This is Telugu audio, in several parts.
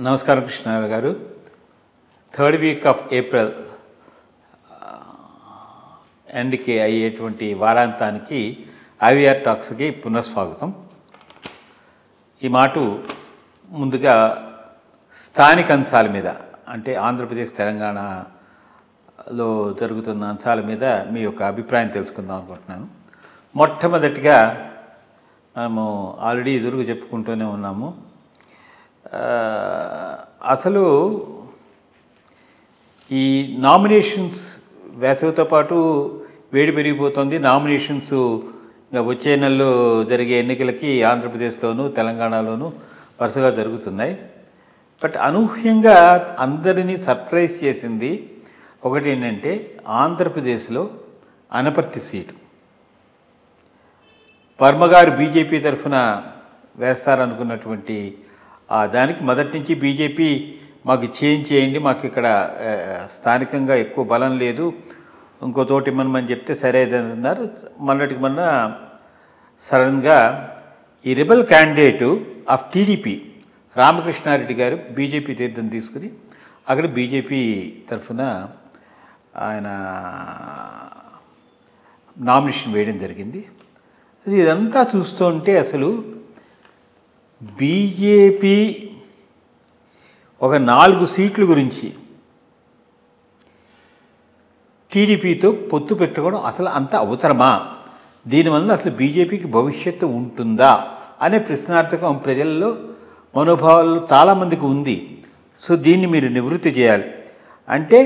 నమస్కారం కృష్ణారావు గారు. థర్డ్ వీక్ ఆఫ్ ఏప్రిల్ ఎండ్కి అయ్యేటువంటి వారాంతానికి ఐవీఆర్ టాక్స్కి పునఃస్వాగతం. ఈ మాట ముందుగా స్థానిక అంశాల మీద, అంటే ఆంధ్రప్రదేశ్ తెలంగాణలో జరుగుతున్న అంశాల మీద మీ యొక్క అభిప్రాయం తెలుసుకుందాం అనుకుంటున్నాను. మొట్టమొదటిగా మనము ఆల్రెడీ ఎదురుగా చెప్పుకుంటూనే ఉన్నాము. అసలు ఈ నామినేషన్స్ వేసవితో పాటు వేడి పెరిగిపోతుంది. నామినేషన్స్ వచ్చే నెలలో జరిగే ఎన్నికలకి ఆంధ్రప్రదేశ్లోను తెలంగాణలోను వరుసగా జరుగుతున్నాయి. బట్ అనూహ్యంగా అందరినీ సర్ప్రైజ్ చేసింది ఒకటి ఏంటంటే, ఆంధ్రప్రదేశ్లో అనపర్తి సీటు వర్మగారు బీజేపీ తరఫున వేస్తారనుకున్నటువంటి దానికి మొదటి నుంచి బీజేపీ మాకు చేంజ్ చేయండి, మాకు ఇక్కడ స్థానికంగా ఎక్కువ బలం లేదు, ఇంకో తోటి ఇమ్మని చెప్తే సరే అన్నారు. మొన్నటికి మొన్న సడన్గా ఈ rebel candidate of TDP Ramakrishna Reddy గారు బీజేపీ తీర్థం తీసుకుని అక్కడ బీజేపీ తరఫున ఆయన నామినేషన్ వేయడం జరిగింది. ఇదంతా చూస్తుంటే అసలు బీజేపీ ఒక 4 సీట్ల గురించి టీడీపీతో పొత్తు పెట్టుకోవడం అసలు అంత అవసరమా? దీనివల్ల అసలు బీజేపీకి భవిష్యత్తు ఉంటుందా అనే ప్రశ్నార్థకం ప్రజల్లో మనోభావాలు చాలామందికి ఉంది. సో దీన్ని మీరు నివృత్తి చేయాలి. అంటే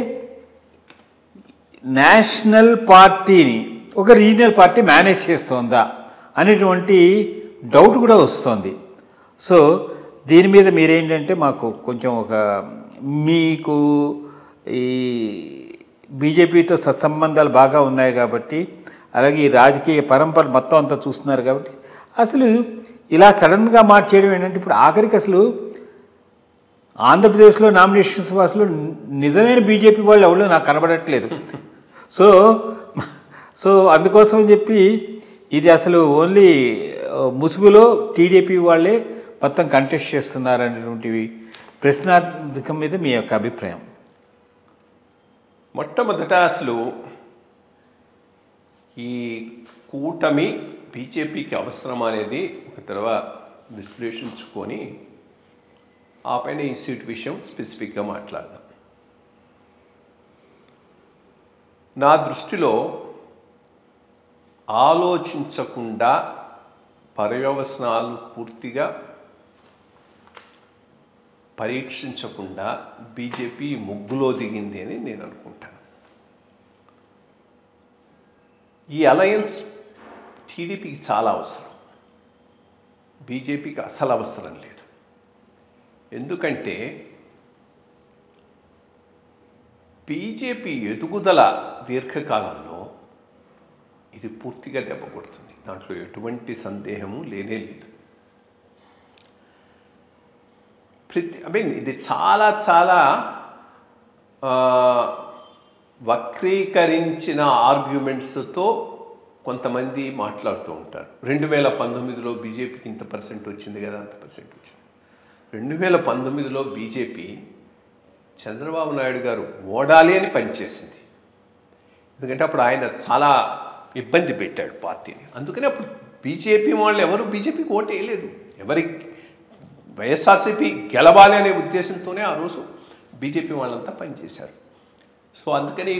నేషనల్ పార్టీని ఒక రీజనల్ పార్టీ మేనేజ్ చేస్తోందా అనేటువంటి డౌట్ కూడా వస్తుంది. సో దీని మీద మీరేంటంటే, మాకు కొంచెం మీకు ఈ బీజేపీతో సత్సంబంధాలు బాగా ఉన్నాయి కాబట్టి, అలాగే ఈ రాజకీయ పరంపర మొత్తం అంతా చూస్తున్నారు కాబట్టి, అసలు ఇలా సడన్గా మార్చేయడం ఏంటంటే, ఇప్పుడు ఆఖరికి అసలు ఆంధ్రప్రదేశ్లో నామినేషన్స్ అసలు నిజమైన బీజేపీ వాళ్ళు ఎవరు నాకు కనబడట్లేదు. సో అందుకోసం చెప్పి ఇది అసలు ఓన్లీ ముసుగులో టీడీపీ వాళ్ళే మొత్తం కంటెస్ట్ చేస్తున్నారనేటువంటివి ప్రశ్నార్థకం మీద మీ యొక్క అభిప్రాయం. మొట్టమొదట అసలు ఈ కూటమి బీజేపీకి అవసరం అనేది ఒక తర్వాత విశ్లేషించుకొని ఆ పైన ఈ సీట్ విషయం స్పెసిఫిక్గా మాట్లాడదాం. నా దృష్టిలో ఆలోచించకుండా పర్యవసనాలు పూర్తిగా పరీక్షించకుండా బీజేపీ ముగ్గులో దిగింది అని నేను అనుకుంటాను. ఈ అలయన్స్ టీడీపీకి చాలా అవసరం, బీజేపీకి అసలు అవసరం లేదు. ఎందుకంటే బీజేపీ ఎదుగుదల దీర్ఘకాలంలో ఇది పూర్తిగా దెబ్బ కొడుతుంది, దాంట్లో ఎటువంటి సందేహము లేనే లేదు. ఇది చాలా చాలా వక్రీకరించిన ఆర్గ్యుమెంట్స్తో కొంతమంది మాట్లాడుతూ ఉంటారు. 2019లో బీజేపీకి ఇంత పర్సెంట్ వచ్చింది కదా, అంత పర్సెంట్ వచ్చింది. 2019లో బీజేపీ చంద్రబాబు నాయుడు గారు ఓడాలి అని పనిచేసింది. ఎందుకంటే అప్పుడు ఆయన చాలా ఇబ్బంది పెట్టాడు పార్టీని. అందుకని అప్పుడు బీజేపీ వాళ్ళు ఎవరు బీజేపీకి ఓటు వేయలేదు. వైఎస్ఆర్సీపీ గెలవాలి అనే ఉద్దేశంతోనే ఆ రోజు బీజేపీ వాళ్ళంతా పనిచేశారు. సో అందుకని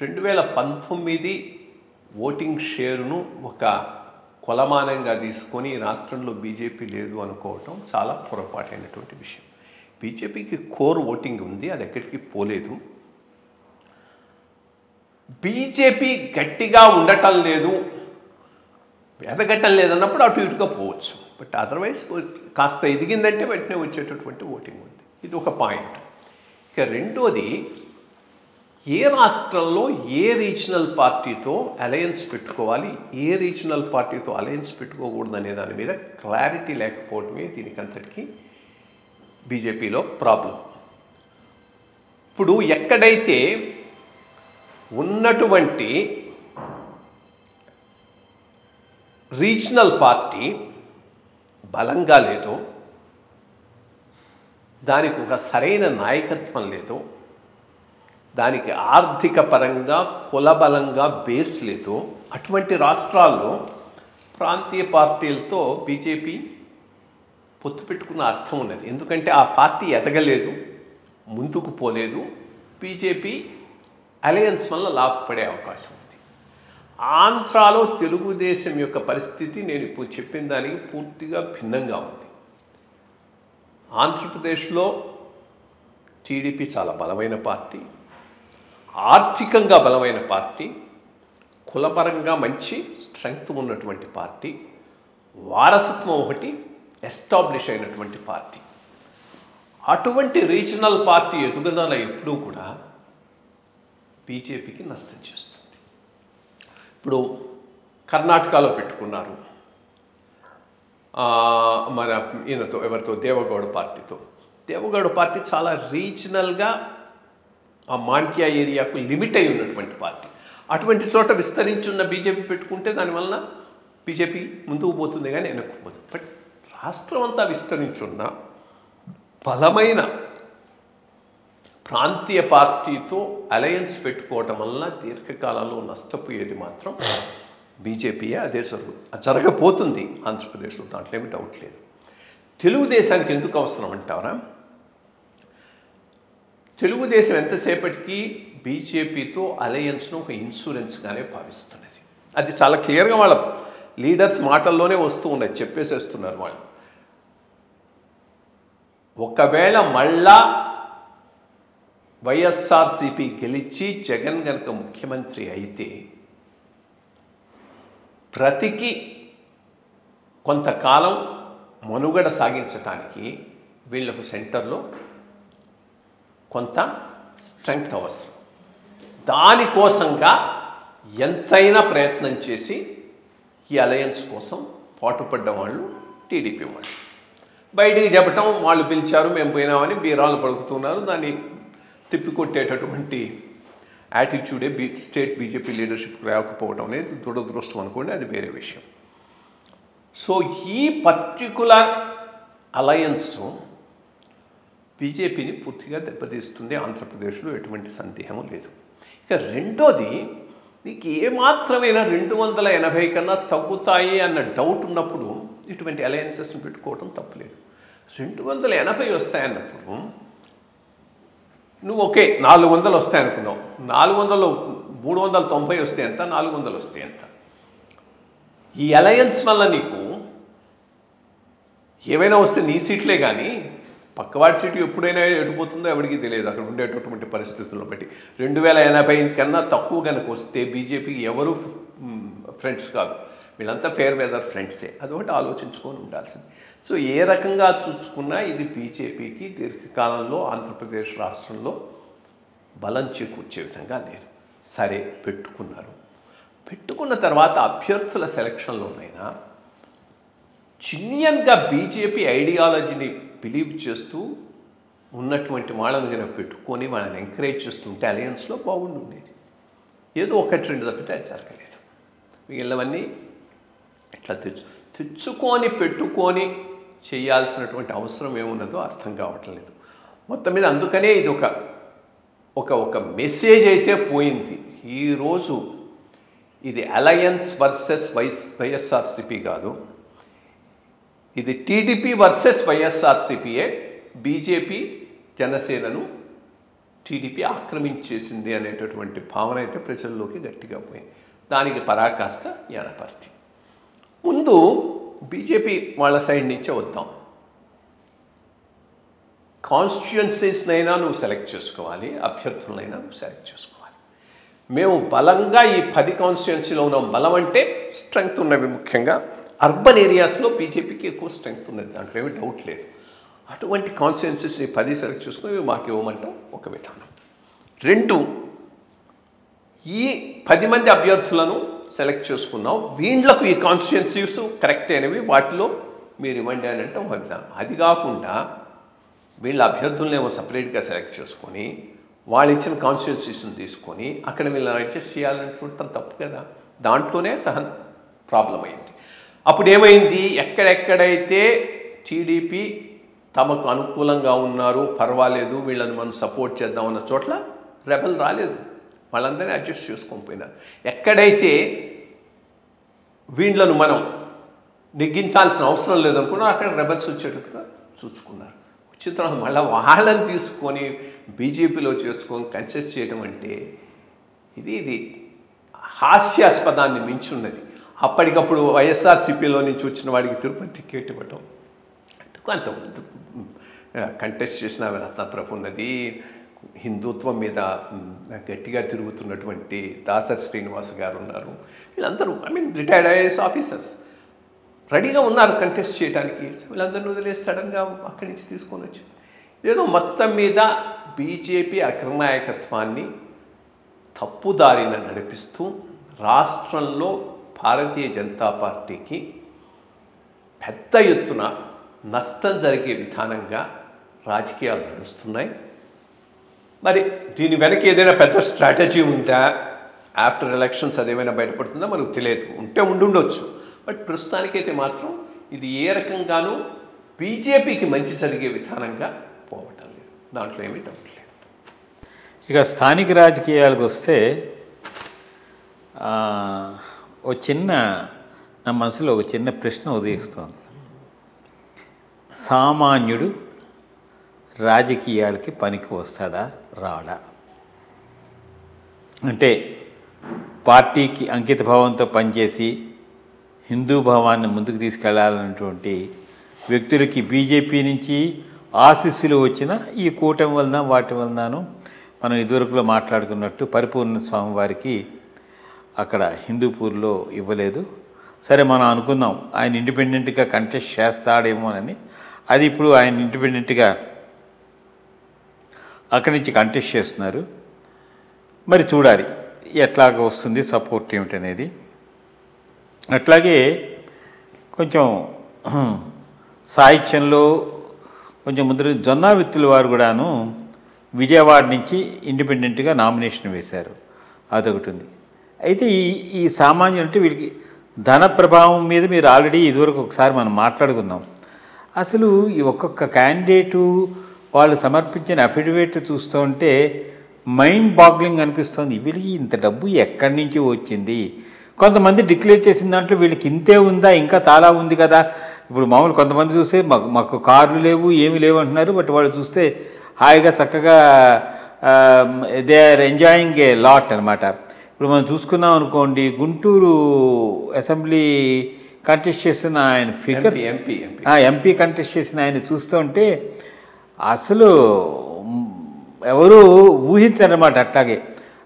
2019 ఓటింగ్ షేరును ఒక కొలమానంగా తీసుకొని రాష్ట్రంలో బీజేపీ లేదు అనుకోవటం చాలా పొరపాటైనటువంటి విషయం. బీజేపీకి కోర్ ఓటింగ్ ఉంది, అది ఎక్కడికి పోలేదు. బీజేపీ గట్టిగా ఉండటం లేదు, ఎదగట్టం లేదన్నప్పుడు అటు ఇటుగా పోవచ్చు. బట్ అదర్వైజ్ కాస్త ఎదిగిందంటే వెంటనే వచ్చేటటువంటి ఓటింగ్ ఉంది. ఇది ఒక పాయింట్. ఇక రెండోది, ఏ రాష్ట్రంలో ఏ రీజనల్ పార్టీతో అలయన్స్ పెట్టుకోవాలి, ఏ రీజనల్ పార్టీతో అలయన్స్ పెట్టుకోకూడదు అనే దాని మీద క్లారిటీ లేకపోవడమే దీనికంతటికీ బీజేపీలో ప్రాబ్లం. ఇప్పుడు ఎక్కడైతే ఉన్నటువంటి రీజనల్ పార్టీ బలంగా లేదో దానికి ఒక సరైన నాయకత్వం లేదు, దానికి ఆర్థిక పరంగా కులబలంగా బేస్ లేదు, అటువంటి రాష్ట్రాల్లో ప్రాంతీయ పార్టీలతో బీజేపీ పొత్తు పెట్టుకున్న అర్థం ఉన్నది. ఎందుకంటే ఆ పార్టీ ఎదగలేదు, ముందుకు పోలేదు. బీజేపీ అలయన్స్ వల్ల లాభపడే అవకాశం ఉంది. ఆంధ్రాలో తెలుగుదేశం యొక్క పరిస్థితి నేను ఇప్పుడు చెప్పిన దానికి పూర్తిగా భిన్నంగా ఉంది. ఆంధ్రప్రదేశ్లో టీడీపీ చాలా బలమైన పార్టీ, ఆర్థికంగా బలమైన పార్టీ, కులపరంగా మంచి స్ట్రెంగ్త్ ఉన్నటువంటి పార్టీ, వారసత్వం ఒకటి ఎస్టాబ్లిష్ అయినటువంటి పార్టీ. అటువంటి రీజనల్ పార్టీ ఎదుగుదల ఎప్పుడూ కూడా బీజేపీకి నష్టం చేస్తుంది. ఇప్పుడు కర్ణాటకలో పెట్టుకున్నారు మన ఈయనతో, ఎవరితో, దేవగౌడ పార్టీతో. దేవగౌడ పార్టీ చాలా రీజనల్గా ఆ మాండ్య ఏరియాకు లిమిట్ అయి ఉన్నటువంటి పార్టీ. అటువంటి చోట విస్తరించున్న బీజేపీ పెట్టుకుంటే దానివల్ల బీజేపీ ముందుకు పోతుంది కానీ వెనక్కిపోతుంది. బట్ రాష్ట్రం అంతా విస్తరించున్న బలమైన ప్రాంతీయ పార్టీతో అలయన్స్ పెట్టుకోవటం వల్ల దీర్ఘకాలంలో నష్టపోయేది మాత్రం బీజేపీయే. అదే జరగబోతుంది ఆంధ్రప్రదేశ్లో, దాంట్లో ఏమి డౌట్ లేదు. తెలుగుదేశానికి ఎందుకు అవసరం అంటారా? తెలుగుదేశం ఎంతసేపటికి బీజేపీతో అలయన్స్ను ఒక ఇన్సూరెన్స్గానే భావిస్తున్నది. అది చాలా క్లియర్గా వాళ్ళ లీడర్స్ మాటల్లోనే వస్తూ ఉన్నది, చెప్పేసేస్తున్నారు వాళ్ళు. ఒకవేళ మళ్ళా వైఎస్ఆర్సీపీ గెలిచి జగన్ గనక ముఖ్యమంత్రి అయితే ప్రతికి కొంతకాలం మనుగడ సాగించడానికి వీళ్ళకు సెంటర్లో కొంత స్ట్రెంగ్త్ అవసరం. దానికోసంగా ఎంతైనా ప్రయత్నం చేసి ఈ అలయన్స్ కోసం పాటుపడ్డ వాళ్ళు టీడీపీ వాళ్ళు. బయటికి చెప్పటం వాళ్ళు పిలిచారు మేము పోయినామని బీరాలు పలుకుతున్నారు. దాన్ని తిప్పికొట్టేటటువంటి యాటిట్యూడే స్టేట్ బీజేపీ లీడర్షిప్కి రాకపోవడం అనేది దురదృష్టం అనుకోండి, అది వేరే విషయం. సో ఈ పర్టికులర్ అలయన్స్ బీజేపీని పూర్తిగా దెబ్బతీస్తుంది ఆంధ్రప్రదేశ్లో, ఎటువంటి సందేహం లేదు. ఇక రెండోది, నీకు ఏమాత్రమైనా 280 కన్నా తగ్గుతాయి అన్న డౌట్ ఉన్నప్పుడు ఇటువంటి అలయన్సెస్ని పెట్టుకోవడం తప్పులేదు. 280 వస్తాయన్నప్పుడు నువ్వు ఓకే 400 వస్తాయనుకున్నావు, 400లో 390 వస్తే ఎంత, 400 వస్తే ఎంత? ఈ అలయన్స్ వల్ల నీకు ఏవైనా వస్తే నీ సీట్లే కానీ పక్కవాడి సీటు ఎప్పుడైనా ఎడిపోతుందో ఎవరికి తెలియదు అక్కడ ఉండేటటువంటి పరిస్థితులను బట్టి. 2080 కన్నా తక్కువ కనుక వస్తే బీజేపీకి ఎవరు ఫ్రెండ్స్ కాదు, వీళ్ళంతా ఫేర్ వెదర్ ఫ్రెండ్సే. అదొకటి ఆలోచించుకొని ఉండాల్సింది. సో ఏ రకంగా చూసుకున్నా ఇది బీజేపీకి దీర్ఘకాలంలో ఆంధ్రప్రదేశ్ రాష్ట్రంలో బలం చేకూర్చే విధంగా లేదు. సరే పెట్టుకున్నారు, పెట్టుకున్న తర్వాత అభ్యర్థుల సెలక్షన్లోనైనా జెన్యూన్గా బీజేపీ ఐడియాలజీని బిలీవ్ చేస్తూ ఉన్నటువంటి వాళ్ళని కనుక పెట్టుకొని వాళ్ళని ఎంకరేజ్ చేస్తుంటే అలయన్స్లో బాగుండేది. ఏదో ఒకటి రెండు తప్పితే అది జరగలేదు. మిగిలినవన్నీ ఇట్లా తెచ్చుకొని పెట్టుకొని చేయాల్సినటువంటి అవసరం ఏమున్నదో అర్థం కావటం లేదు. మొత్తం మీద అందుకనే ఇది ఒక మెసేజ్ అయితే పోయింది. ఈరోజు ఇది అలయన్స్ వర్సెస్ వైఎస్ఆర్సీపీ కాదు, ఇది టీడీపీ వర్సెస్ వైఎస్ఆర్సీపీయే. బీజేపీ జనసేనను టీడీపీ ఆక్రమించేసింది అనేటటువంటి భావన అయితే ప్రజల్లోకి గట్టిగా పోయింది. దానికి పరాకాష్ట యానపర్తి. ముందు బీజేపీ వాళ్ళ సైడ్ నుంచే వద్దాం. కాన్స్టిట్యుయెన్సీస్నైనా నువ్వు సెలెక్ట్ చేసుకోవాలి, అభ్యర్థులనైనా నువ్వు సెలెక్ట్ చేసుకోవాలి. మేము బలంగా ఈ 10 కాన్స్టిట్యుయెన్సీలో ఉన్నాం. బలం అంటే స్ట్రెంగ్త్ ఉన్నవి, ముఖ్యంగా అర్బన్ ఏరియాస్లో బీజేపీకి ఎక్కువ స్ట్రెంగ్త్ ఉన్నది, దాంట్లో ఏమీ డౌట్ లేదు. అటువంటి కాన్స్టిట్యుయెన్సీస్ని 10 సెలెక్ట్ చేసుకుని మాకు ఇవ్వమంటాం ఒక విధానం. 2, ఈ 10 మంది అభ్యర్థులను సెలెక్ట్ చేసుకున్నాం, వీళ్ళకు ఈ కాన్స్టిట్యుయెన్సీస్ కరెక్ట్ అయినవి, వాటిలో మీరు ఇవ్వండి అని అంటే ఒక విధానం. అది కాకుండా వీళ్ళ అభ్యర్థులనేమో సపరేట్గా సెలెక్ట్ చేసుకొని వాళ్ళు ఇచ్చిన కాన్స్టిట్యుయెన్సీస్ని తీసుకొని అక్కడ వీళ్ళని అడ్జస్ట్ చేయాలనుకుంటాం, తప్పు కదా. దాంట్లోనే ప్రాబ్లం అయింది. అప్పుడు ఏమైంది, ఎక్కడెక్కడైతే టీడీపీ తమకు అనుకూలంగా ఉన్నారు, పర్వాలేదు, వీళ్ళని మనం సపోర్ట్ చేద్దామన్న చోట్ల రెబల్ రాలేదు. వాళ్ళందరినీ అడ్జస్ట్ చేసుకొని పోయినారు. ఎక్కడైతే వీళ్ళను మనం నెగ్గించాల్సిన అవసరం లేదనుకున్నా అక్కడ రెబల్స్ వచ్చేటట్టుగా చూసుకున్నారు. వచ్చిన తర్వాత మళ్ళీ వాళ్ళని తీసుకొని బీజేపీలో చేర్చుకొని కన్సెస్ట్ చేయడం అంటే ఇది హాస్యాస్పదాన్ని మించున్నది. అప్పటికప్పుడు వైఎస్ఆర్సీపీలో నుంచి వచ్చిన వాడికి తిరుపతి టికెట్ ఇవ్వటం, అంతకుముందు కంటెస్ట్ చేసిన రత్నప్రభ ఉన్నది, హిందుత్వం మీద గట్టిగా తిరుగుతున్నటువంటి దాసరి శ్రీనివాస్ గారు ఉన్నారు. వీళ్ళందరూ రిటైర్డ్ ఐఏఎస్ ఆఫీసర్స్ రెడీగా ఉన్నారు కంటెస్ట్ చేయడానికి. వీళ్ళందరినీ వదిలేసి సడన్గా అక్కడి నుంచి తీసుకొని వచ్చి ఏదో మొత్తం మీద బీజేపీ అగ్రనాయకత్వాన్ని తప్పుదారిన నడిపిస్తూ రాష్ట్రంలో భారతీయ జనతా పార్టీకి పెద్ద ఎత్తున నష్టం జరిగే విధానంగా రాజకీయాలు నడుస్తున్నాయి. మరి దీని వెనక ఏదైనా పెద్ద స్ట్రాటజీ ఉందా, ఆఫ్టర్ ఎలక్షన్స్ అదేమైనా బయటపడుతుందా మనకు తెలియదు. ఉంటే ఉండుండొచ్చు. బట్ ప్రస్తుతానికైతే మాత్రం ఇది ఏ రకంగానూ బీజేపీకి మంచి జరిగే విధానంగా పోవటం లేదు. దాంట్లో ఏమీ డౌట్ లేదు. ఇక స్థానిక రాజకీయాలకు వస్తే నా మనసులో ఒక చిన్న ప్రశ్న ఉదయిస్తోంది. సామాన్యుడు రాజకీయాలకి పనికి వస్తాడా రాడా? అంటే పార్టీకి అంకిత భావంతో పనిచేసి హిందూ భావాన్ని ముందుకు తీసుకెళ్లాలన్నటువంటి వ్యక్తులకి బీజేపీ నుంచి ఆశీస్సులు వచ్చిన ఈ కూటమి వలన వాటి వలనను మనం ఇదివరకులో మాట్లాడుకున్నట్టు పరిపూర్ణ స్వామి వారికి అక్కడ హిందూపూర్లో ఇవ్వలేదు. సరే, మనం అనుకుందాం ఆయన ఇండిపెండెంట్గా కంటెస్ట్ చేస్తాడేమోనని. అది ఇప్పుడు ఆయన ఇండిపెండెంట్గా అక్కడి నుంచి కంటెస్ట్ చేస్తున్నారు. మరి చూడాలి ఎట్లాగ వస్తుంది సపోర్ట్ ఏమిటనేది. అట్లాగే కొంచెం సాహిత్యంలో కొంచెం ముందు జొన్నా విత్తుల వారు కూడాను విజయవాడ నుంచి ఇండిపెండెంట్గా నామినేషన్ వేశారు. అదొకటి ఉంది. అయితే ఈ సామాన్యులు అంటే వీరికి ధన ప్రభావం మీద మీరు ఆల్రెడీ ఇదివరకు ఒకసారి మనం మాట్లాడుకున్నాం. అసలు ఈ ఒక్కొక్క క్యాండిడేటు వాళ్ళు సమర్పించిన అఫిడవిట్ చూస్తూ ఉంటే మైండ్ బాగ్లింగ్ అనిపిస్తుంది. వీళ్ళకి ఇంత డబ్బు ఎక్కడి నుంచి వచ్చింది? కొంతమంది డిక్లేర్ చేసిన దాంట్లో వీళ్ళకి ఇంతే ఉందా, ఇంకా చాలా ఉంది కదా. ఇప్పుడు మామూలు కొంతమంది చూస్తే మాకు కార్లు లేవు, ఏమీ లేవు అంటున్నారు. బట్ వాళ్ళు చూస్తే హాయిగా చక్కగా they are enjoying a lot అనమాట. ఇప్పుడు మనం చూసుకున్నాం అనుకోండి, గుంటూరు అసెంబ్లీ కంటెస్ట్ చేసిన ఆయన ఫిగర్స్, ఎంపీ కంటెస్ట్ చేసిన ఆయన చూస్తూ ఉంటే అసలు ఎవరు ఊహించారన్నమాట.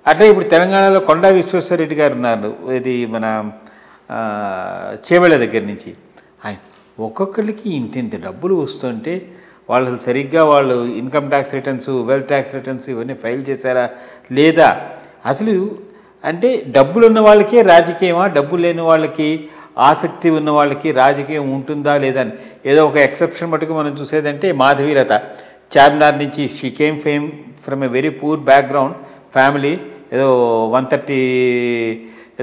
అట్లా ఇప్పుడు తెలంగాణలో కొండా విశ్వేశ్వరరెడ్డి గారు ఉన్నారు, ఇది మన చేవెళ్ళ దగ్గర నుంచి. ఒక్కొక్కరికి ఇంత డబ్బులు వస్తుంటే వాళ్ళు సరిగ్గా వాళ్ళు income tax returns, wealth tax returns ఇవన్నీ ఫైల్ చేశారా లేదా? అసలు అంటే డబ్బులు ఉన్న వాళ్ళకే రాజకీయమా, డబ్బులు లేని వాళ్ళకి, ఆసక్తి ఉన్న వాళ్ళకి రాజకీయం ఉంటుందా లేదా అని. ఏదో ఒక ఎక్సెప్షన్ మటుకు మనం చూసేదంటే మాధవీలత చార్మినార్ నుంచి. She came fame from a very poor background family. ఏదో 130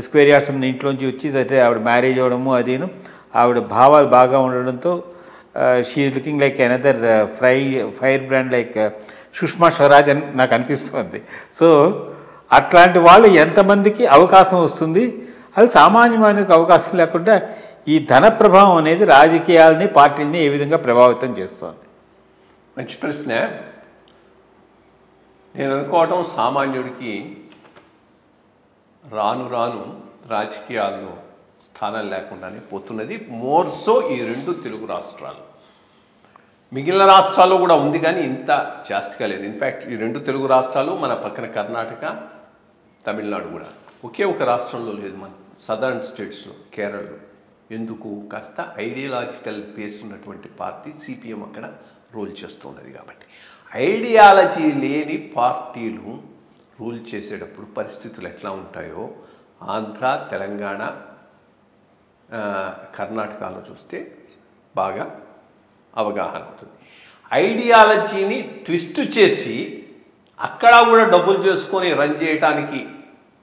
స్క్వేర్ యార్డ్స్ ఉన్న ఇంట్లోంచి వచ్చి అయితే ఆవిడ మ్యారేజ్ అవ్వడము అదేను, ఆవిడ భావాలు బాగా ఉండడంతో she is looking like another fire brand like Sushma Swaraj అని నాకు అనిపిస్తుంది. సో అట్లాంటి వాళ్ళు ఎంతమందికి అవకాశం వస్తుంది? అది సామాన్యమానికి అవకాశం లేకుండా ఈ ధన ప్రభావం అనేది రాజకీయాలని, పార్టీలని ఏ విధంగా ప్రభావితం చేస్తుంది? మంచి ప్రశ్న. నేను అనుకోవడం సామాన్యుడికి రాను రాను రాజకీయాల్లో స్థానం లేకుండానే పోతున్నది. మోర్ సో ఈ 2 తెలుగు రాష్ట్రాలు. మిగిలిన రాష్ట్రాల్లో కూడా ఉంది కానీ ఇంత జాస్తిగా లేదు. ఇన్ఫ్యాక్ట్ ఈ 2 తెలుగు రాష్ట్రాలు, మన పక్కన కర్ణాటక, తమిళనాడు కూడా ఒకే ఒక రాష్ట్రంలో లేదు. మన సదర్న్ స్టేట్స్లో, కేరళలో. ఎందుకు? కాస్త ఐడియాలజికల్ బేస్ ఉన్నటువంటి పార్టీ సిపిఎం అక్కడ రూల్ చేస్తున్నది కాబట్టి. ఐడియాలజీ లేని పార్టీలు రూల్ చేసేటప్పుడు పరిస్థితులు ఎట్లా ఉంటాయో ఆంధ్ర, తెలంగాణ, కర్ణాటకలో చూస్తే బాగా అవగాహన అవుతుంది. ఐడియాలజీని ట్విస్ట్ చేసి అక్కడ కూడా డబ్బులు చేసుకొని రన్ చేయడానికి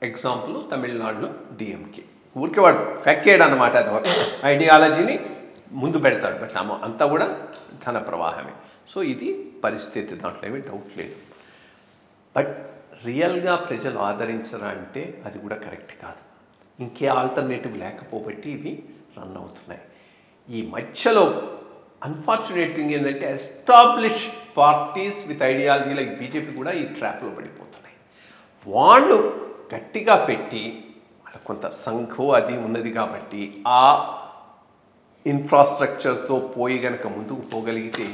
ఎగ్జాంపుల్ తమిళనాడులో డిఎంకే. ఊరికే వాడు ఫెక్కేడు అనమాట. అది ఐడియాలజీని ముందు పెడతాడు, బట్ అంతా కూడా ధన ప్రవాహమే. సో ఇది పరిస్థితి, దాంట్లో ఏమీ డౌట్ లేదు. బట్ రియల్గా ప్రజలు ఆదరించరా అంటే అది కూడా కరెక్ట్ కాదు. ఇంకే ఆల్టర్నేటివ్ లేకపోబట్టి ఇవి రన్ అవుతున్నాయి. ఈ మధ్యలో అన్ఫార్చునేట్ థింగ్ ఏంటంటే establish parties with ideology like BJP కూడా ఈ ట్రాప్లో పడిపోతున్నాయి. వాళ్ళు గట్టిగా పెట్టి కొంత సంఘం అది ఉన్నది కాబట్టి ఆ ఇన్ఫ్రాస్ట్రక్చర్తో పోయి గనక ముందుకు పోగలిగితే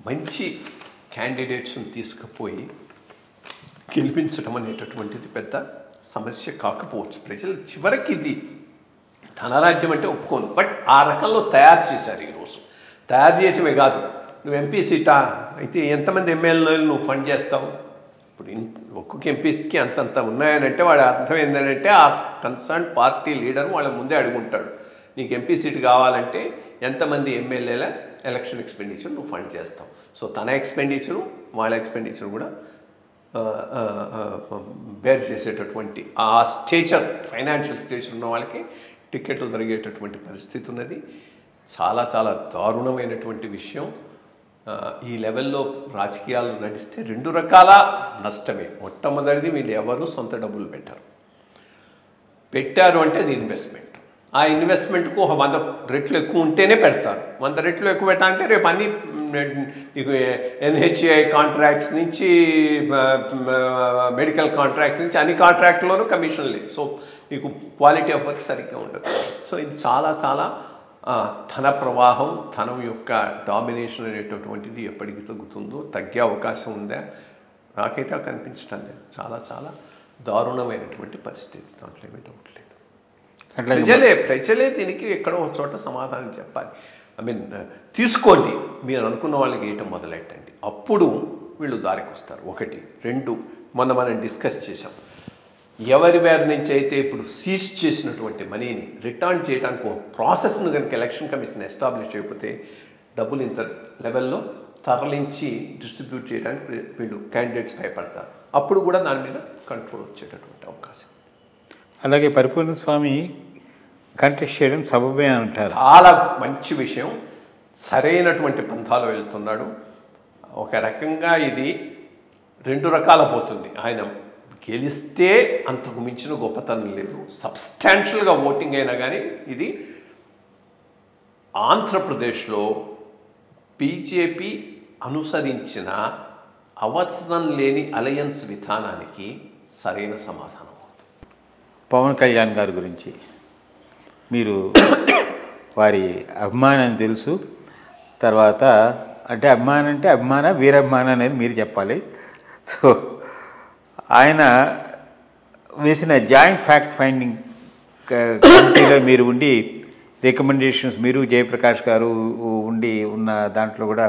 మంచి క్యాండిడేట్స్ని తీసుకుపోయి గెలిపించడం అనేటటువంటిది పెద్ద సమస్య కాకపోవచ్చు. ప్రజలు చివరికి ఇది ధనరాజ్యం అంటే ఒప్పుకోను, బట్ ఆ రకంలో తయారు చేశారు. ఈరోజు తయారు చేయటమే కాదు, నువ్వు ఎంపీ సీటా అయితే ఎంతమంది ఎమ్మెల్యేలు నువ్వు ఫండ్ చేస్తావు. ఇప్పుడు ఒక్కొక్క ఎంపీస్కి అంతంత ఉన్నాయనంటే వాడి అర్థం ఏంటంటే ఆ కన్సర్న్ పార్టీ లీడర్ వాళ్ళ ముందే అడుగుంటాడు, నీకు ఎంపీ సీట్ కావాలంటే ఎంతమంది ఎమ్మెల్యేల ఎలక్షన్ ఎక్స్పెండిచర్ నువ్వు ఫండ్ చేస్తావు. సో తన ఎక్స్పెండిచరు వాళ్ళ ఎక్స్పెండిచర్ కూడా బేర్ చేసేటటువంటి ఆ స్టేచర్, ఫైనాన్షియల్ స్టేచర్ ఉన్న వాళ్ళకి టికెట్లు దొరికేటటువంటి పరిస్థితి ఉన్నది. చాలా చాలా దారుణమైనటువంటి విషయం. ఈ లెవెల్లో రాజకీయాలు నడిస్తే రెండు రకాల నష్టమే. మొట్టమొదటిది వీళ్ళు ఎవరు సొంత డబ్బులు పెట్టారు అంటే అది ఇన్వెస్ట్మెంట్. ఆ ఇన్వెస్ట్మెంట్కు 100 రెట్లు ఎక్కువ ఉంటేనే పెడతారు. 100 రెట్లు ఎక్కువ పెట్టాలంటే రేపు అన్ని నీకు NHAI కాంట్రాక్ట్స్ నుంచి మెడికల్ కాంట్రాక్ట్స్ నుంచి అన్ని కాంట్రాక్ట్లోనూ కమిషన్ లేదు. సో నీకు క్వాలిటీ ఆఫ్ వర్క్ సరిగ్గా ఉండదు. సో ఇది చాలా చాలా ధన ప్రవాహం, ధనం యొక్క డామినేషన్ అనేటటువంటిది ఎప్పటికి తగ్గుతుందో, తగ్గే అవకాశం ఉందా నాకైతే కనిపించడం లేదు. చాలా చాలా దారుణమైనటువంటి పరిస్థితి, దాంట్లో ఏమీ డౌట్ లేదు. ప్రజలే దీనికి ఎక్కడో ఒక చోట సమాధానం చెప్పాలి. ఐ మీన్ తీసుకోండి, మీరు అనుకున్న వాళ్ళకి వేయటం మొదలెట్టండి, అప్పుడు వీళ్ళు దారికి వస్తారు. 1, 2 మనం డిస్కస్ చేసాం. ఎవరి నుంచి అయితే ఇప్పుడు సీజ్ చేసినటువంటి మనీని రిటర్న్ చేయడానికి ఒక ప్రాసెస్ను కనుక ఎలక్షన్ కమిషన్ ఎస్టాబ్లిష్ చేయకపోతే డబ్బులు ఇంత లెవెల్లో తరలించి డిస్ట్రిబ్యూట్ చేయడానికి వీళ్ళు క్యాండిడేట్స్ భయపడతారు. అప్పుడు కూడా దాని మీద కంట్రోల్ వచ్చేటటువంటి అవకాశం. అలాగే పరిపూర్ణ స్వామి కంటెస్ట్ చేయడం సబబే అంటారు. చాలా మంచి విషయం. సరైనటువంటి పంథాలో వెళ్తున్నాడు. ఒక రకంగా ఇది 2 రకాల పోతుంది. ఆయన గెలిస్తే అంతకు మించిన గొప్పతనం లేదు, సబ్స్టాన్షియల్గా ఓటింగ్ అయినా కానీ ఇది ఆంధ్రప్రదేశ్లో బీజేపీ అనుసరించిన అవసరం లేని అలయన్స్ విధానానికి సరైన సమాధానం. పవన్ కళ్యాణ్ గారి గురించి మీరు వారి అభిమానం తెలుసు, తర్వాత అంటే అభిమాన వీరాభిమానం అనేది మీరు చెప్పాలి. సో ఆయన వేసిన జాయింట్ ఫ్యాక్ట్ ఫైండింగ్ కమిటీలో మీరు ఉండి రికమెండేషన్స్, మీరు జయప్రకాష్ గారు ఉండి ఉన్న దాంట్లో కూడా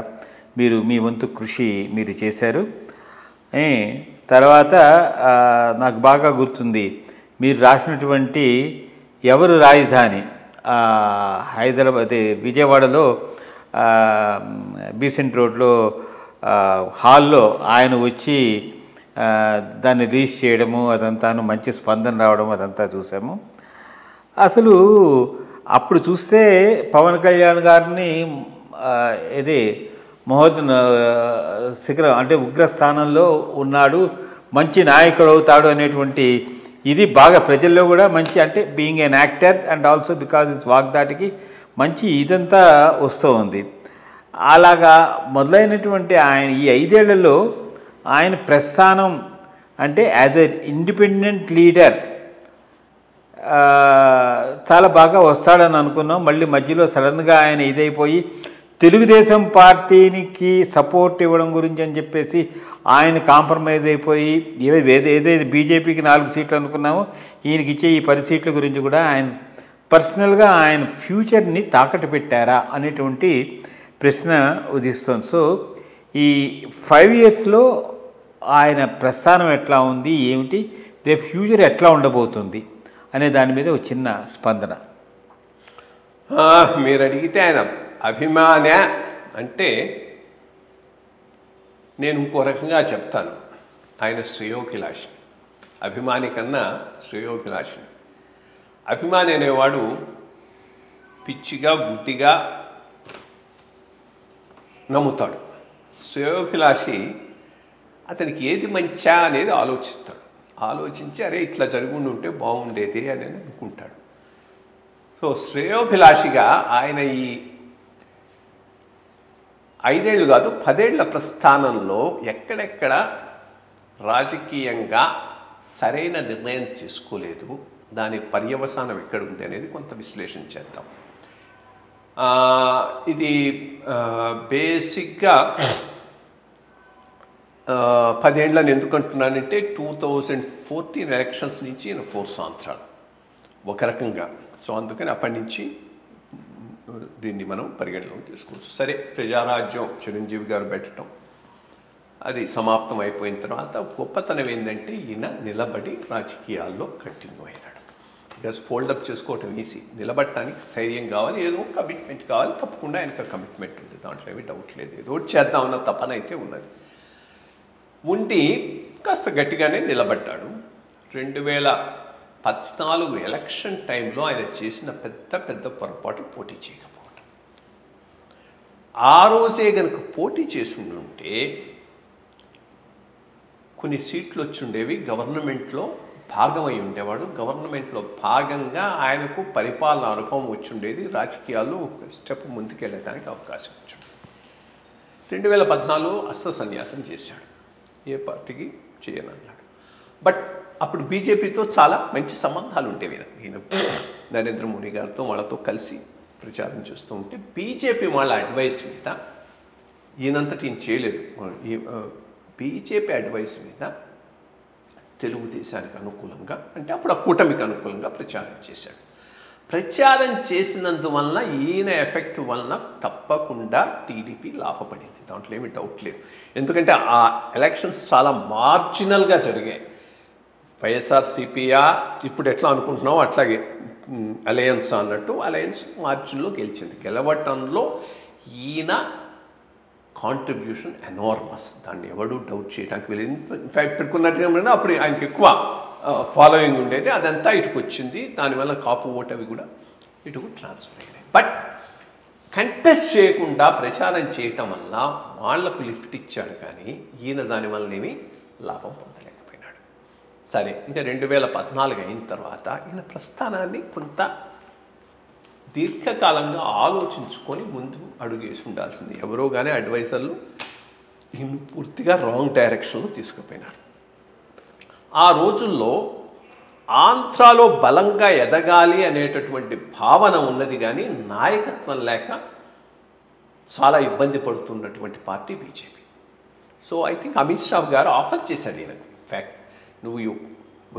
మీరు మీ వంతు కృషి మీరు చేశారు. తర్వాత నాకు బాగా గుర్తుంది మీరు రాసినటువంటి ఎవరు రాజధాని, హైదరాబాద్ విజయవాడలో బీసెంట్ రోడ్లో హాల్లో ఆయన వచ్చి దాన్ని రిలీజ్ చేయడము, అదంతాను మంచి స్పందన రావడం, అదంతా చూసాము. అసలు అప్పుడు చూస్తే పవన్ కళ్యాణ్ గారిని ఇది శిఖరం అంటే ఉగ్రస్థానంలో ఉన్నాడు, మంచి నాయకుడు అవుతాడు అనేటువంటి ఇది బాగా ప్రజల్లో కూడా మంచి, అంటే being an actor and also because it's వాగ్దాటికి మంచి ఇదంతా వస్తూ ఉంది. అలాగా మొదలైనటువంటి ఆయన ఈ 5 ఏళ్లలో ఆయన ప్రస్థానం అంటే యాజ్ ఎ ఇండిపెండెంట్ లీడర్ చాలా బాగా వస్తాడని అనుకున్నాం. మళ్ళీ మధ్యలో సడన్గా ఆయన ఇదైపోయి తెలుగుదేశం పార్టీకి సపోర్ట్ ఇవ్వడం గురించి అని చెప్పేసి ఆయన కాంప్రమైజ్ అయిపోయి ఏదైతే బీజేపీకి 4 సీట్లు అనుకున్నామో ఈయనకి ఇచ్చే ఈ 10 సీట్ల గురించి కూడా ఆయన పర్సనల్గా ఆయన ఫ్యూచర్ని తాకట్టు పెట్టారా అనేటువంటి ప్రశ్న ఉదిస్తోంది. సో ఈ 5 ఇయర్స్లో ఆయన ప్రస్థానం ఎట్లా ఉంది, ఏమిటి, రేపు ఫ్యూచర్ ఎట్లా ఉండబోతుంది అనే దాని మీద ఒక చిన్న స్పందన. మీరు అడిగితే ఆయన అభిమాన అంటే నేను ఇంకో రకంగా చెప్తాను, ఆయన శ్రేయోభిలాషి. అభిమాని కన్నా శ్రేయోభిలాషి. అభిమాని అనేవాడు పిచ్చిగా గుడ్డిగా నమ్ముతాడు. శ్రేయోభిలాషి అతనికి ఏది మంచా అనేది ఆలోచిస్తాడు. ఆలోచించి అరే ఇట్లా జరుగుండి ఉంటే బాగుండేది అని అనుకుంటాడు. సో శ్రేయోభిలాషిగా ఆయన ఈ 5 ఏళ్ళు కాదు 10 ఏళ్ల ప్రస్థానంలో ఎక్కడెక్కడ రాజకీయంగా సరైన నిర్ణయం తీసుకోలేదు, దాని పర్యవసానం ఎక్కడుంది అనేది కొంత విశ్లేషణ చేద్దాం. ఇది బేసిక్గా 10 ఏళ్ళని ఎందుకంటున్నానంటే 2014 ఎలక్షన్స్ నుంచి 4 సంవత్సరాలు ఒక రకంగా. సో అందుకని అప్పటి నుంచి దీన్ని మనం పరిగణలోకి తీసుకోవచ్చు. సరే, ప్రజారాజ్యం చిరంజీవి గారు పెట్టడం అది సమాప్తం అయిపోయిన తర్వాత గొప్పతనం ఏంటంటే ఈయన నిలబడి రాజకీయాల్లో కంటిన్యూ అయినాడు. బికాస్ ఫోల్డప్ చేసుకోవటం ఈజీ, నిలబడటానికి స్థైర్యం కావాలి, ఏదో కమిట్మెంట్ కావాలి. తప్పకుండా ఆయనకు కమిట్మెంట్ ఉంది, దాంట్లో ఏమీ డౌట్ లేదు. ఏదో చేద్దామన్న తపన అయితే ఉన్నది. ఉండి కాస్త గట్టిగానే నిలబడ్డాడు. 2014 ఎలక్షన్ టైంలో ఆయన చేసిన పెద్ద పొరపాటు పోటీ చేయకపోవటం. ఆ రోజే కనుక పోటీ చేసి ఉంటే కొన్ని సీట్లు వచ్చుండేవి, గవర్నమెంట్లో భాగమై ఉండేవాడు. గవర్నమెంట్లో భాగంగా ఆయనకు పరిపాలన అనుభవం వచ్చుండేది, రాజకీయాల్లో ఒక స్టెప్ ముందుకెళ్ళడానికి అవకాశం వచ్చింది. 2014 అస్త్ర సన్యాసం చేశాడు, ఏ పార్టీకి చేయనన్నాడు. బట్ అప్పుడు బీజేపీతో చాలా మంచి సంబంధాలు ఉండేవి. ఈయన నరేంద్ర మోడీ గారితో వాళ్ళతో కలిసి ప్రచారం చేస్తూ ఉంటే బీజేపీ వాళ్ళ అడ్వైస్ మీద, ఈయనంతటి ఈయన చేయలేదు, బీజేపీ అడ్వైస్ మీద తెలుగుదేశానికి అనుకూలంగా, అంటే అప్పుడు ఆ కూటమికి అనుకూలంగా ప్రచారం చేశాడు. ప్రచారం చేసినందువలన ఈయన ఎఫెక్ట్ వలన తప్పకుండా టీడీపీ లాభపడింది, దాంట్లో ఏమీ డౌట్ లేదు. ఎందుకంటే ఆ ఎలక్షన్స్ చాలా మార్జినల్గా జరిగాయి. వైఎస్ఆర్సీపీయా ఇప్పుడు ఎట్లా అనుకుంటున్నామో అట్లాగే అలయన్స్ అన్నట్టు అలయన్స్ మార్జిన్లో గెలిచింది. గెలవటంలో ఈయన కాంట్రిబ్యూషన్ ఎనార్మస్, దాన్ని ఎవడూ డౌట్ చేయడానికి వెళ్ళి. ఇన్ఫ్యాక్ట్ పెట్టుకున్నట్టుగా అప్పుడు ఆయనకి ఎక్కువ ఫాలోయింగ్ ఉండేది, అదంతా ఇటుకు వచ్చింది. దానివల్ల కాపు ఓటు అవి కూడా ఇటుకు ట్రాన్స్ఫర్ అయినాయి. బట్ కంటెస్ట్ చేయకుండా ప్రచారం చేయటం వల్ల వాళ్లకు లిఫ్ట్ ఇచ్చాడు, కానీ ఈయన దానివల్ల ఏమీ లాభం పొందలేకపోయినాడు. సరే, ఇంకా 2014 అయిన తర్వాత ఈయన ప్రస్థానాన్ని కొంత దీర్ఘకాలంగా ఆలోచించుకొని ముందు అడుగేసి ఉండాల్సింది. ఎవరో కానీ అడ్వైజర్లు ఈయన పూర్తిగా రాంగ్ డైరెక్షన్లో తీసుకుపోయినారు. ఆ రోజుల్లో ఆంధ్రాలో బలంగా ఎదగాలి అనేటటువంటి భావన ఉన్నది, కానీ నాయకత్వం లేక చాలా ఇబ్బంది పడుతున్నటువంటి party BJP. So I think Amit Shah గారు ఆఫర్ చేశాడు ఈయనకు, ఇన్ఫ్యాక్ట్ నువ్వు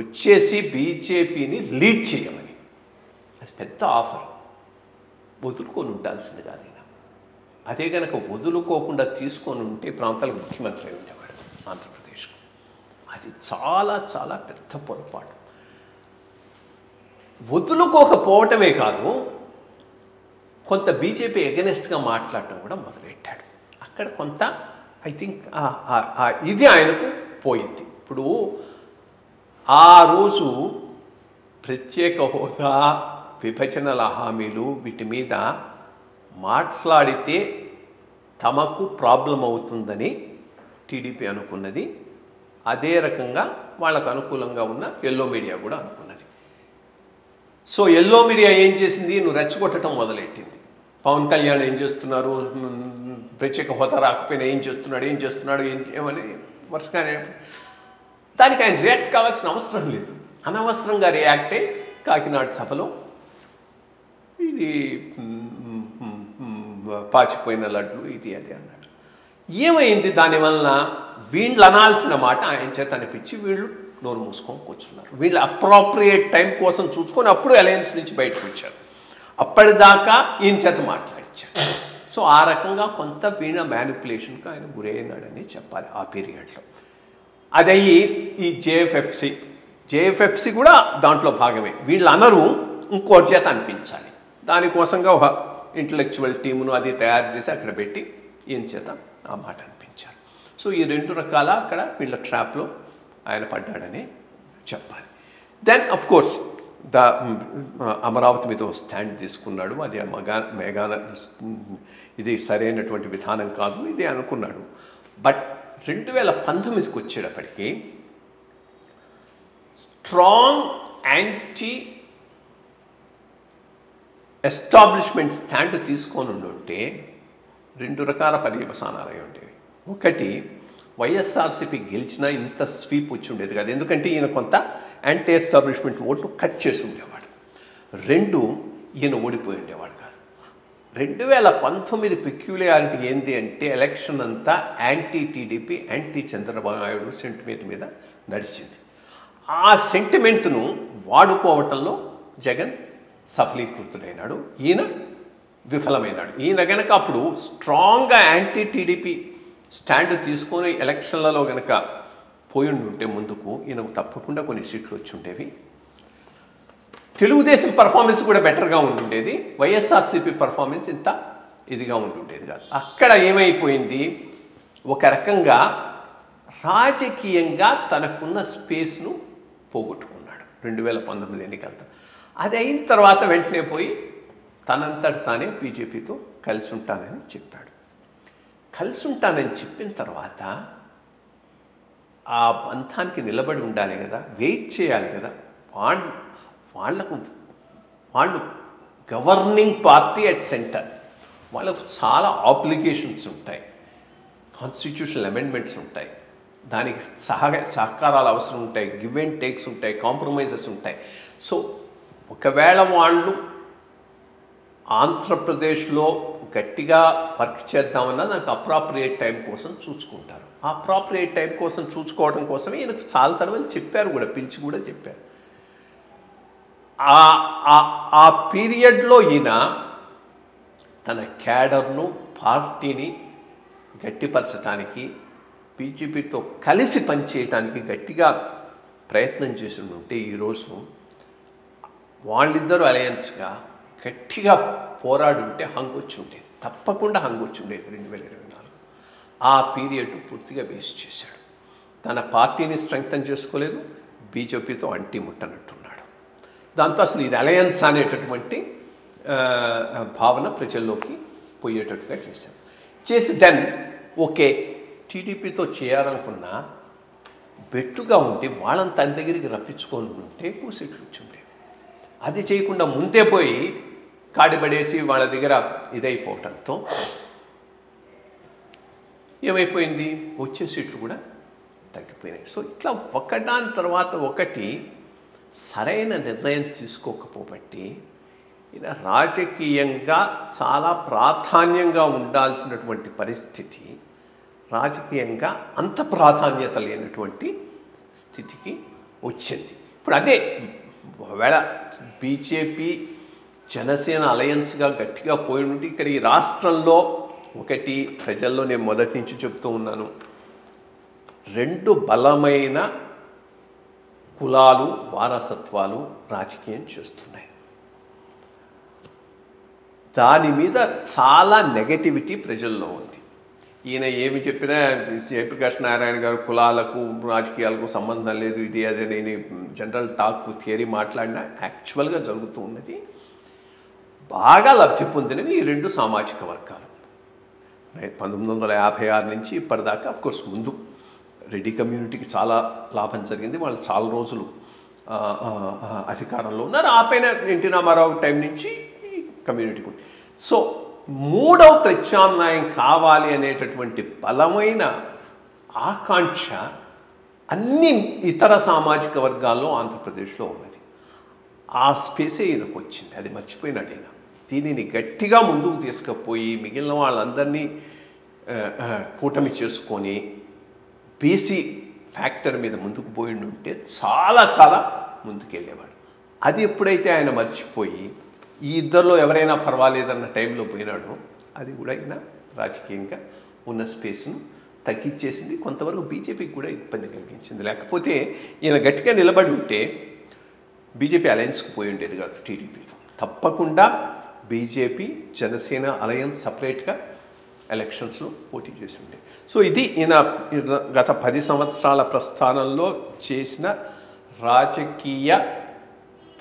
వచ్చేసి బీజేపీని లీడ్ చేయమని. అది పెద్ద ఆఫర్, వదులుకొని ఉండాల్సింది కాదు ఈయన. అదే కనుక వదులుకోకుండా తీసుకొని ఉంటే ప్రాంతాలకు ముఖ్యమంత్రి అయి ఉండేవాడు ఆంధ్రప్రదేశ్కు. అది చాలా చాలా పెద్ద పొరపాటు. వదులుకోకపోవటమే కాదు, కొంత బీజేపీ ఎగనెస్ట్గా మాట్లాడటం కూడా మొదలెట్టాడు. అక్కడ కొంత ఐ థింక్ ఇది ఆయనకు పోయింది. ఇప్పుడు ఆ రోజు ప్రత్యేక హోదా, విభజనల హామీలు వీటి మీద మాట్లాడితే తమకు ప్రాబ్లం అవుతుందని టీడీపీ అనుకున్నది. అదే రకంగా వాళ్ళకు అనుకూలంగా ఉన్న ఎల్లో మీడియా కూడా అనుకున్నది. సో ఎల్లో మీడియా ఏం చేసింది, నువ్వు రెచ్చగొట్టడం మొదలెట్టింది. పవన్ కళ్యాణ్ ఏం చేస్తున్నారు, ప్రత్యేక హోదా రాకపోయినా ఏం చేస్తున్నాడు ఏమని వరుసగానే. దానికి ఆయన రియాక్ట్ కావాల్సిన అవసరం లేదు, అనవసరంగా రియాక్ట్ అయ్యి కాకినాడ సభలో ఇది పాచిపోయిన లడ్లు ఇది అది అన్నాడు. ఏమైంది దానివలన? వీళ్ళు అనాల్సిన మాట ఆయన చేత అనిపించి వీళ్ళు నోరు మూసుకొని కూర్చున్నారు. వీళ్ళు అప్రాప్రియేట్ టైం కోసం చూసుకొని అప్పుడు అలయన్స్ నుంచి బయటకు వచ్చారు. అప్పటిదాకా ఈయన చేత మాట్లాడించారు. సో ఆ రకంగా కొంత వీణ మ్యానిపులేషన్కి ఆయన గురైనాడని చెప్పాలి ఆ పీరియడ్లో. అదయ్యి ఈ జేఎఫ్ఎఫ్సి కూడా దాంట్లో భాగమే. వీళ్ళు అనరు, ఇంకోటి చేత అనిపించాలి. దానికోసంగా ఒక ఇంటలెక్చువల్ టీమును అది తయారు చేసి అక్కడ పెట్టి ఈయన చేత ఆ మాట అనిపించారు. సో ఈ 2 రకాల అక్కడ వీళ్ళ ట్రాప్లో ఆయన పడ్డాడని చెప్పాలి. దెన్ అఫ్ కోర్స్ అమరావతి మీద స్టాండ్ తీసుకున్నాడు. అది ఇది సరైనటువంటి విధానం కాదు ఇది అనుకున్నాడు. బట్ 2019కి వచ్చేటప్పటికి స్ట్రాంగ్ యాంటీ ఎస్టాబ్లిష్మెంట్ స్టాండ్ తీసుకొని ఉంటే 2 రకాల పర్యవసానాలు అయి ఉండేవి. ఒకటి, వైఎస్ఆర్సీపీ గెలిచినా ఇంత స్వీప్ వచ్చి ఉండేది కాదు, ఎందుకంటే ఈయన కొంత యాంటీ ఎస్టాబ్లిష్మెంట్ ఓట్లు కట్ చేసి ఉండేవాడు. 2, ఈయన ఓడిపోయి ఉండేవాడు కాదు. 2019 పెక్యులారిటీ ఏంటి అంటే ఎలక్షన్ అంతా anti TDP, anti Chandrababu Naidu sentiment మీద నడిచింది. ఆ సెంటిమెంట్ను వాడుకోవటంలో జగన్ సఫలీకృతుడైనాడు, ఈయన విఫలమైనాడు. ఈయన కనుక అప్పుడు స్ట్రాంగ్గా యాంటీ టీడీపీ స్టాండ్ తీసుకొని ఎలక్షన్లలో కనుక పోయి ఉంటే ముందుకు ఈయనకు తప్పకుండా కొన్ని సీట్లు వచ్చి ఉండేవి. తెలుగుదేశం పర్ఫార్మెన్స్ కూడా బెటర్గా ఉంటుండేది, వైఎస్ఆర్సీపీ పర్ఫార్మెన్స్ ఇంత ఇదిగా ఉంటుండేది కాదు. అక్కడ ఏమైపోయింది, ఒక రకంగా రాజకీయంగా తనకున్న స్పేస్ను పోగొట్టుకున్నాడు 2019 ఎన్నికలతో. అది అయిన తర్వాత వెంటనే పోయి తనంతటి తానే బీజేపీతో కలిసి ఉంటానని చెప్పాడు. కలిసి ఉంటానని చెప్పిన తర్వాత ఆ బంధానికి నిలబడి ఉండాలి కదా, వెయిట్ చేయాలి కదా. వాళ్ళు గవర్నింగ్ పార్టీ అట్ సెంటర్, వాళ్ళకు చాలా ఆబ్లిగేషన్స్ ఉంటాయి, కాన్స్టిట్యూషనల్ అమెండ్మెంట్స్ ఉంటాయి, దానికి సహకారాలు అవసరం ఉంటాయి, గివ్ అండ్ టేక్స్ ఉంటాయి, కాంప్రమైజెస్ ఉంటాయి. సో ఒకవేళ వాళ్ళు ఆంధ్రప్రదేశ్లో గట్టిగా వర్క్ చేద్దామన్నా దానికి అప్రాప్రియేట్ టైం కోసం చూసుకుంటారు. ఆ అప్రాప్రియేట్ టైం కోసం చూసుకోవడం కోసమే ఈయనకు చాలా తడవని చెప్పారు కూడా, పిలిచి కూడా చెప్పారు. ఆ పీరియడ్లో ఈయన తన క్యాడర్ను, పార్టీని గట్టిపరచడానికి, బీజేపీతో కలిసి పనిచేయడానికి గట్టిగా ప్రయత్నం చేసి ఉంటే ఈరోజు వాళ్ళిద్దరూ అలయన్స్గా గట్టిగా పోరాడుంటే హంగొచ్చి ఉండేది, తప్పకుండా హంగొచ్చి ఉండేది 2024. ఆ పీరియడ్ పూర్తిగా వేస్ట్ చేశాడు. తన పార్టీని స్ట్రెంగ్తన్ చేసుకోలేదు, బీజేపీతో అంటి ముట్టనట్టున్నాడు. దాంతో అసలు ఇది అలయన్స్ అనేటటువంటి భావన ప్రజల్లోకి పోయేటట్టుగా చేసి దెన్ ఓకే టీడీపీతో చేయాలనుకున్న బెట్టుగా ఉంటే వాళ్ళని తన దగ్గరికి రప్పించుకొని ఉంటే ఎక్కువ సీట్లు వచ్చి ఉండేవి. అది చేయకుండా ముందే పోయి కాడిపడేసి వాళ్ళ దగ్గర ఇదైపోవటంతో ఏమైపోయింది, వచ్చే సీట్లు కూడా తగ్గిపోయినాయి. సో ఇట్లా ఒకదాని తర్వాత ఒకటి సరైన నిర్ణయం తీసుకోకపోబట్టి ఈయన రాజకీయంగా చాలా ప్రాధాన్యంగా ఉండాల్సినటువంటి పరిస్థితి రాజకీయంగా అంత ప్రాధాన్యత లేనటువంటి స్థితికి వచ్చింది. ఇప్పుడు అదే ఒకవేళ బీజేపీ జనసేన అలయన్స్గా గట్టిగా పోయి ఉంటే ఇక్కడ ఈ రాష్ట్రంలో ఒకటి ప్రజల్లో నేను మొదటి నుంచి చెప్తూ ఉన్నాను, 2 బలమైన కులాలు, వారసత్వాలు రాజకీయం చేస్తున్నాయి. దాని మీద చాలా నెగటివిటీ ప్రజల్లో ఉంది. ఈయన ఏమి చెప్పినా జయప్రకాష్ నారాయణ గారు కులాలకు రాజకీయాలకు సంబంధం లేదు, ఇది అదే నేను జనరల్ టాక్ థియరీ మాట్లాడినా యాక్చువల్గా జరుగుతూ ఉన్నది. బాగా లబ్ధి పొందినవి ఈ 2 సామాజిక వర్గాలు. 1956 నుంచి ఇప్పటిదాకా అఫ్కోర్స్ ముందు రెడ్డి కమ్యూనిటీకి చాలా లాభం జరిగింది, వాళ్ళు చాలా రోజులు అధికారంలో ఉన్నారు. ఆ పైన ఎన్టీ రామారావు టైం నుంచి ఈ కమ్యూనిటీకి ఉంది. సో 3వ ప్రత్యామ్నాయం కావాలి అనేటటువంటి బలమైన ఆకాంక్ష అన్ని ఇతర సామాజిక వర్గాల్లో ఆంధ్రప్రదేశ్లో ఉన్నది. ఆ స్పేసే ఈయనకు వచ్చింది, అది మర్చిపోయినాడు ఈయన. దీనిని గట్టిగా ముందుకు తీసుకుపోయి మిగిలిన వాళ్ళందరినీ కూటమి చేసుకొని బీసీ ఫ్యాక్టర్ మీద ముందుకు పోయి ఉంటే చాలా చాలా ముందుకెళ్ళేవాడు. అది ఎప్పుడైతే ఆయన మర్చిపోయి ఈ ఇద్దరిలో ఎవరైనా పర్వాలేదన్న టైంలో పోయినాడో అది కూడా ఆయన రాజకీయంగా ఉన్న స్పేస్ను తగ్గించేసింది, కొంతవరకు బీజేపీకి కూడా ఇబ్బంది కలిగించింది. లేకపోతే ఈయన గట్టిగా నిలబడి ఉంటే బీజేపీ అలయన్స్కి పోయి ఉండేది కాదు టీడీపీతో. తప్పకుండా బీజేపీ జనసేన అలయన్స్ సపరేట్గా ఎలక్షన్స్లో పోటీ చేసి ఉండేది. సో ఇది ఈయన గత 10 సంవత్సరాల ప్రస్థానంలో చేసిన రాజకీయ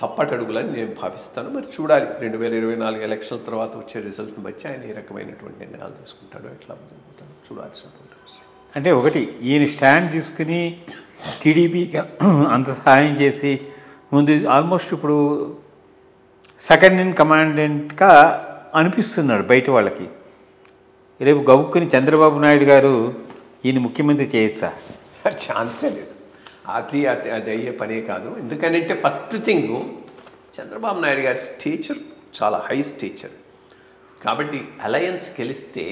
తప్పటడుగులని నేను భావిస్తాను. మరి చూడాలి 2024 ఎలక్షన్ తర్వాత వచ్చే రిజల్ట్ని బట్టి ఆయన ఏ రకమైనటువంటి నిర్ణయాలు తీసుకుంటాడో ఎట్లా జరుగుతాడో చూడాల్సినటువంటి అవసరం. అంటే ఒకటి ఈయన స్టాండ్ తీసుకుని టీడీపీకి అంత సహాయం చేసి ముందు ఆల్మోస్ట్ ఇప్పుడు సెకండ్ ఇన్ కమాండెంట్గా అనిపిస్తున్నాడు బయట వాళ్ళకి. రేపు గబుక్కుని చంద్రబాబు నాయుడు గారు ఈయన ముఖ్యమంత్రి చేయొచ్చా? ఛాన్సే లేదు. అది అయ్యే పనే కాదు. ఎందుకంటే ఫస్ట్ థింగ్ చంద్రబాబు నాయుడు గారి స్టేచర్ చాలా హై స్టేచర్ కాబట్టి అలయన్స్ గెలిస్తే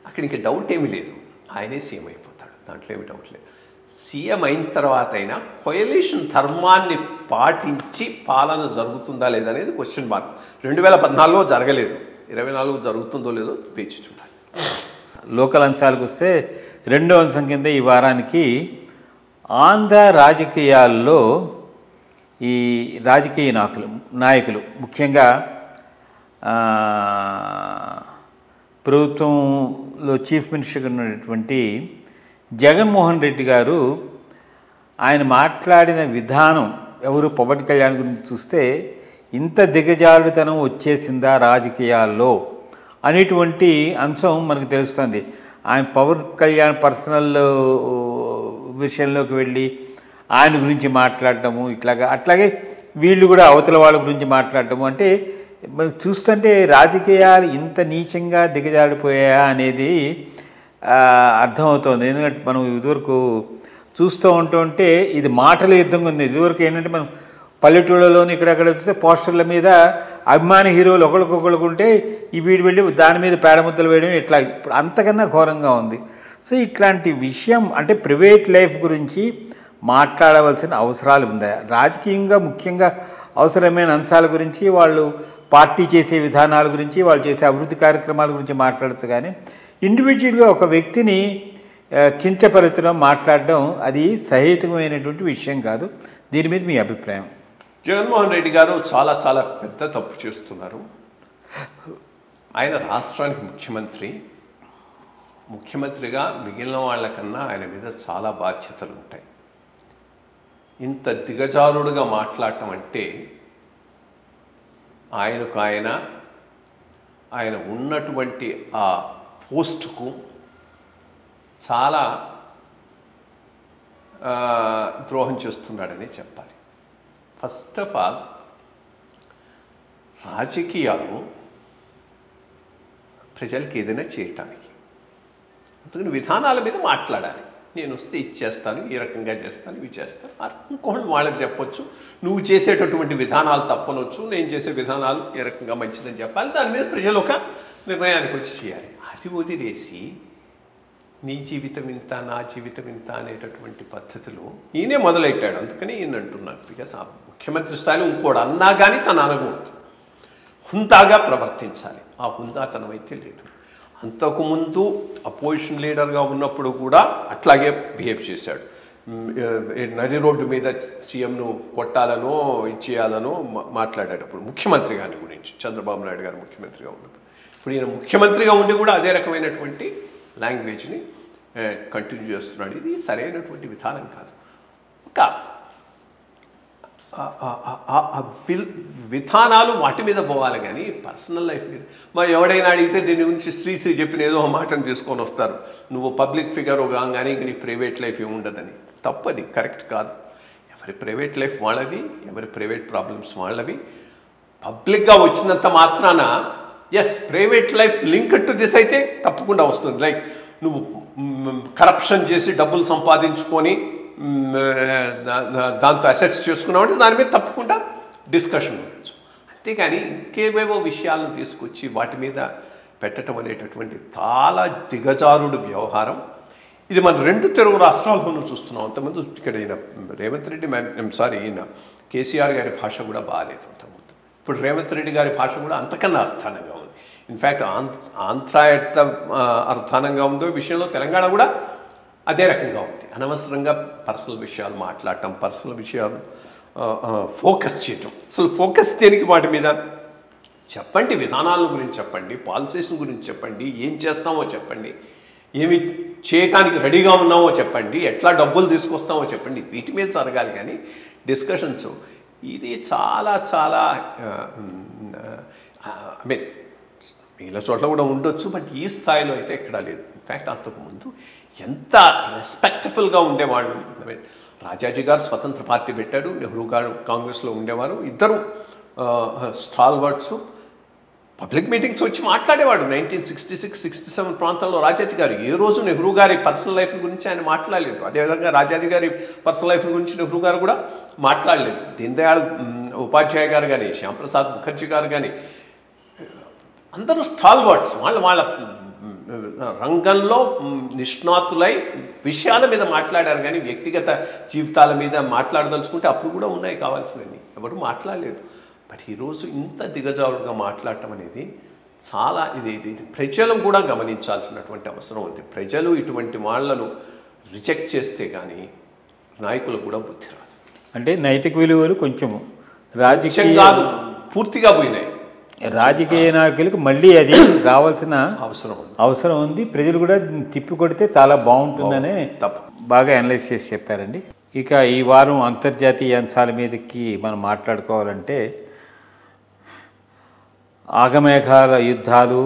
అక్కడ ఇంకా డౌట్ ఏమీ లేదు, ఆయనే సీఎం అయిపోతాడు, దాంట్లో ఏమి డౌట్ లేదు. సీఎం అయిన తర్వాత అయినా కొయలేషన్ ధర్మాన్ని పాటించి పాలన జరుగుతుందా లేదా అనేది క్వశ్చన్ మార్క్. 2014లో జరగలేదు, 2024 జరుగుతుందో లేదో వేచి చూడాలి. లోకల్ అంశాలకు వస్తే రెండో అంశం కింద ఈ వారానికి ఆంధ్ర రాజకీయాల్లో ఈ రాజకీయ నాయకులు ముఖ్యంగా ప్రభుత్వంలో చీఫ్ మినిస్టర్గా ఉన్నటువంటి జగన్మోహన్ రెడ్డి గారు ఆయన మాట్లాడిన విధానం ఎవరు పవన్ కళ్యాణ్ గురించి చూస్తే ఇంత దిగజారుడుతనం వచ్చేసిందా రాజకీయాల్లో అనేటువంటి అంశం మనకు తెలుస్తుంది. ఆయన పవన్ కళ్యాణ్ పర్సనల్ విషయంలోకి వెళ్ళి ఆయన గురించి మాట్లాడటము అట్లాగే వీళ్ళు కూడా అవతల వాళ్ళ గురించి మాట్లాడటము అంటే మనం చూస్తుంటే రాజకీయాలు ఇంత నీచంగా దిగజారిపోయాయా అనేది అర్థమవుతుంది. ఎందుకంటే మనం ఇదివరకు చూస్తూ ఉంటుంటే ఇది మాటల యుద్ధంగా ఉంది. ఇదివరకు ఏంటంటే మనం పల్లెటూళ్ళలోని ఇక్కడక్కడ చూస్తే పోస్టర్ల మీద అభిమాని హీరోలు ఒకరికొకరుకుంటే ఈ వీడు వెళ్ళి దాని మీద పేడముద్దలు వేయడం ఇట్లా ఇప్పుడు అంతకన్నా ఘోరంగా ఉంది. సో ఇట్లాంటి విషయం అంటే ప్రైవేట్ లైఫ్ గురించి మాట్లాడవలసిన అవసరాలు ఉందా? రాజకీయంగా ముఖ్యంగా అవసరమైన అంశాల గురించి వాళ్ళు పార్టీ చేసే విధానాల గురించి వాళ్ళు చేసే అభివృద్ధి కార్యక్రమాల గురించి మాట్లాడచ్చు, కానీ ఇండివిజువల్గా ఒక వ్యక్తిని కించపరచడం మాట్లాడడం అది సహేతుకమైనటువంటి విషయం కాదు. దీని మీద మీ అభిప్రాయం? జగన్మోహన్ రెడ్డి గారు చాలా చాలా పెద్ద తప్పు చేస్తున్నారు. ఆయన రాష్ట్రానికి ముఖ్యమంత్రిగా మిగిలిన వాళ్ళకన్నా ఆయన మీద చాలా బాధ్యతలు ఉంటాయి. ఇంత దిగజారుడుగా మాట్లాడటం అంటే ఆయన ఉన్నటువంటి ఆ పోస్టుకు చాలా ద్రోహం చేస్తున్నాడని చెప్పాలి. ఫస్ట్ ఆఫ్ ఆల్ రాజకీయాలు ప్రజలకి ఏదైనా చేయటానికి, అందుకని విధానాల మీద మాట్లాడాలి. నేను వస్తే ఇచ్చేస్తాను, ఈ రకంగా చేస్తాను, ఇవి చేస్తాను, ఇంకోటి వాళ్ళకి చెప్పొచ్చు. నువ్వు చేసేటటువంటి విధానాలు తప్పనొచ్చు, నేను చేసే విధానాలు ఏ రకంగా మంచిదని చెప్పాలి. దాని మీద ప్రజలు ఒక నిర్ణయానికి వచ్చి చేయాలి. అది వదిలేసి నీ జీవితం ఇంత, నా జీవితం ఇంత అనేటటువంటి పద్ధతులు ఈయనే మొదలెట్టాడు. అందుకని ఈయన అంటున్నాను. బికాస్ ఆ ముఖ్యమంత్రి స్థాయిలో ఇంకోటి అన్నా కానీ తన అనుభూతి హుందాగా ప్రవర్తించాలి. ఆ హుందాతనం అయితే లేదు. అంతకుముందు అపోజిషన్ లీడర్గా ఉన్నప్పుడు కూడా అట్లాగే బిహేవ్ చేశాడు. నడి రోడ్డు మీద సీఎంను కొట్టాలనో ఇచ్చేయాలనో మాట్లాడేటప్పుడు ముఖ్యమంత్రి గారి గురించి, చంద్రబాబు నాయుడు గారు ముఖ్యమంత్రిగా ఉన్నప్పుడు. ఇప్పుడు ఈయన ముఖ్యమంత్రిగా ఉండి కూడా అదే రకమైనటువంటి లాంగ్వేజ్ని కంటిన్యూ చేస్తున్నాడు. ఇది సరైనటువంటి విధానం కాదు. ఇంకా విధానాలు వాటి మీద పోవాలి కానీ పర్సనల్ లైఫ్ మీద ఎవడైనా అడిగితే దీని గురించి శ్రీశ్రీ చెప్పిన ఏదో ఒక మాటను తీసుకొని వస్తారు. నువ్వు పబ్లిక్ ఫిగర్ కానీ నీ ప్రైవేట్ లైఫ్ ఏముండదని. తప్పది, కరెక్ట్ కాదు. ఎవరి ప్రైవేట్ లైఫ్ వాళ్ళది, ఎవరి ప్రైవేట్ ప్రాబ్లమ్స్ వాళ్ళవి. పబ్లిక్గా వచ్చినంత మాత్రాన yes private life link to this అయితే తప్పకుండా వస్తుంది. లైక్ నువ్వు కరప్షన్ చేసి డబ్బులు సంపాదించుకొని దాంతో అసెట్స్ చేసుకున్నావు అంటే దాని మీద తప్పకుండా డిస్కషన్ ఉండొచ్చు. అంతేకాని ఇంకేవేవో విషయాలను తీసుకొచ్చి వాటి మీద పెట్టడం అనేటటువంటి చాలా దిగజారుడు వ్యవహారం. ఇది మన 2 తెలుగు రాష్ట్రాల్లోనూ చూస్తున్నాం. అంతకుముందు ఇక్కడ ఈయన రేవంత్ రెడ్డి ఈయన కేసీఆర్ గారి భాష కూడా బాగాలేదు అంతకుముందు. ఇప్పుడు రేవంత్ రెడ్డి గారి భాష కూడా అంతకన్నా అర్థానంగా ఉంది. ఇన్ఫ్యాక్ట్ ఆంధ్ర ఎంత అర్థానంగా ఉందో విషయంలో తెలంగాణ కూడా అదే రకంగా ఉంది. అనవసరంగా పర్సనల్ విషయాలు మాట్లాడటం, పర్సనల్ విషయాలు ఫోకస్ చేయటం. అసలు ఫోకస్ దేనికి? వాటి మీద చెప్పండి, విధానాల గురించి చెప్పండి, పాలసీస్ గురించి చెప్పండి, ఏం చేస్తామో చెప్పండి, ఏమి చేయటానికి రెడీగా ఉన్నామో చెప్పండి, ఎట్లా డబ్బులు తీసుకొస్తామో చెప్పండి. వీటి మీద జరగాలి కానీ డిస్కషన్స్ ఇది చాలా చాలా ఐ మీన్ మిగిలిన చోట్ల కూడా ఉండొచ్చు, బట్ ఈ స్థాయిలో అయితే ఎక్కడా లేదు. ఇన్ఫ్యాక్ట్ అంతకుముందు ఎంత రెస్పెక్ట్ఫుల్గా ఉండేవాళ్ళు. ఐ మీన్ రాజాజీ గారు స్వతంత్ర పార్టీ పెట్టాడు, నెహ్రూ గారు కాంగ్రెస్లో ఉండేవారు, ఇద్దరు స్టాల్వర్డ్స్. పబ్లిక్ మీటింగ్స్ వచ్చి మాట్లాడేవాడు. 1966-67 ప్రాంతంలో రాజాజీ గారు ఏ రోజు నెహ్రూ గారి పర్సనల్ లైఫ్ గురించి ఆయన మాట్లాడలేదు. అదేవిధంగా రాజాజీ గారి పర్సనల్ లైఫ్ గురించి నెహ్రూ గారు కూడా మాట్లాడలేదు. దీన్ దయాళ్ ఉపాధ్యాయ గారు కానీ, శ్యాంప్రసాద్ ముఖర్జీ గారు కానీ అందరూ స్టాల్వర్డ్స్. వాళ్ళ రంగంలో నిష్ణాతులై విషయాల మీద మాట్లాడారు, కానీ వ్యక్తిగత జీవితాల మీద మాట్లాడదలుచుకుంటే అప్పుడు కూడా ఉన్నాయి కావాల్సినవి, ఎవరు మాట్లాడలేదు. బట్ ఈరోజు ఇంత దిగజారుడుగా మాట్లాడటం అనేది చాలా ఇది ప్రజలు కూడా గమనించాల్సినటువంటి అవసరం ఉంది. ప్రజలు ఇటువంటి వాళ్లను రిజెక్ట్ చేస్తే కానీ నాయకులకు కూడా బుద్ధి రాదు. అంటే నైతిక విలువలు కొంచెం రాజకీయ కాదు, పూర్తిగా పోయినాయి. రాజకీయ నాయకులకు మళ్ళీ అది రావాల్సిన అవసరం ఉంది. ప్రజలు కూడా తిప్పి కొడితే చాలా బాగుంటుందనే బాగా అనలైజ్ చేసి చెప్పారండి. ఇక ఈ వారం అంతర్జాతీయ అంశాల మీదకి మనం మాట్లాడుకోవాలంటే ఆగమేఘాల యుద్ధాలు,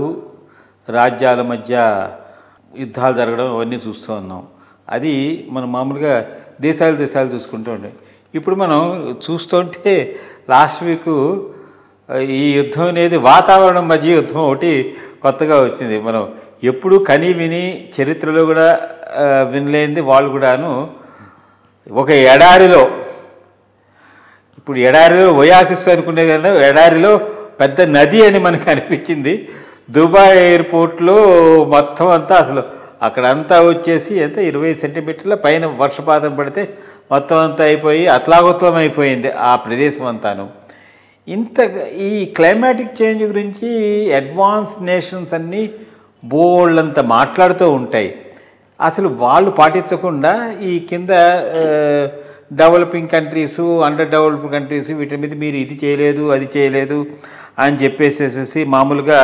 రాజ్యాల మధ్య యుద్ధాలు జరగడం అవన్నీ చూస్తూ ఉన్నాం. అది మనం మామూలుగా దేశాలు చూసుకుంటూ ఉంటాం. ఇప్పుడు మనం చూస్తుంటే లాస్ట్ వీక్ ఈ యుద్ధం అనేది వాతావరణం మధ్య యుద్ధం ఒకటి కొత్తగా వచ్చింది. మనం ఎప్పుడు కని విని చరిత్రలో కూడా వినలేనిది వాళ్ళు కూడాను ఒక ఎడారిలో, ఇప్పుడు ఎడారిలో ఒయాసిస్ అనుకునే కదా, ఎడారిలో పెద్ద నది అని మనకు అనిపించింది. దుబాయ్ ఎయిర్పోర్ట్లో మొత్తం అంతా అసలు అక్కడంతా వచ్చేసి ఎంత 20 సెంటీమీటర్ల పైన వర్షపాతం పడితే మొత్తం అంతా అయిపోయి అతలాకుతలం అయిపోయింది ఆ ప్రదేశం అంతాను. ఇంత ఈ క్లైమాటిక్ చేంజ్ గురించి అడ్వాన్స్ నేషన్స్ అన్నీ బోల్డంత మాట్లాడుతూ ఉంటాయి. అసలు వాళ్ళు పాటించకుండా ఈ కింద developing countries, under developed countries వీటి మీద మీరు ఇది చేయలేదు అది చేయలేదు అని చెప్పేసేసి మామూలుగా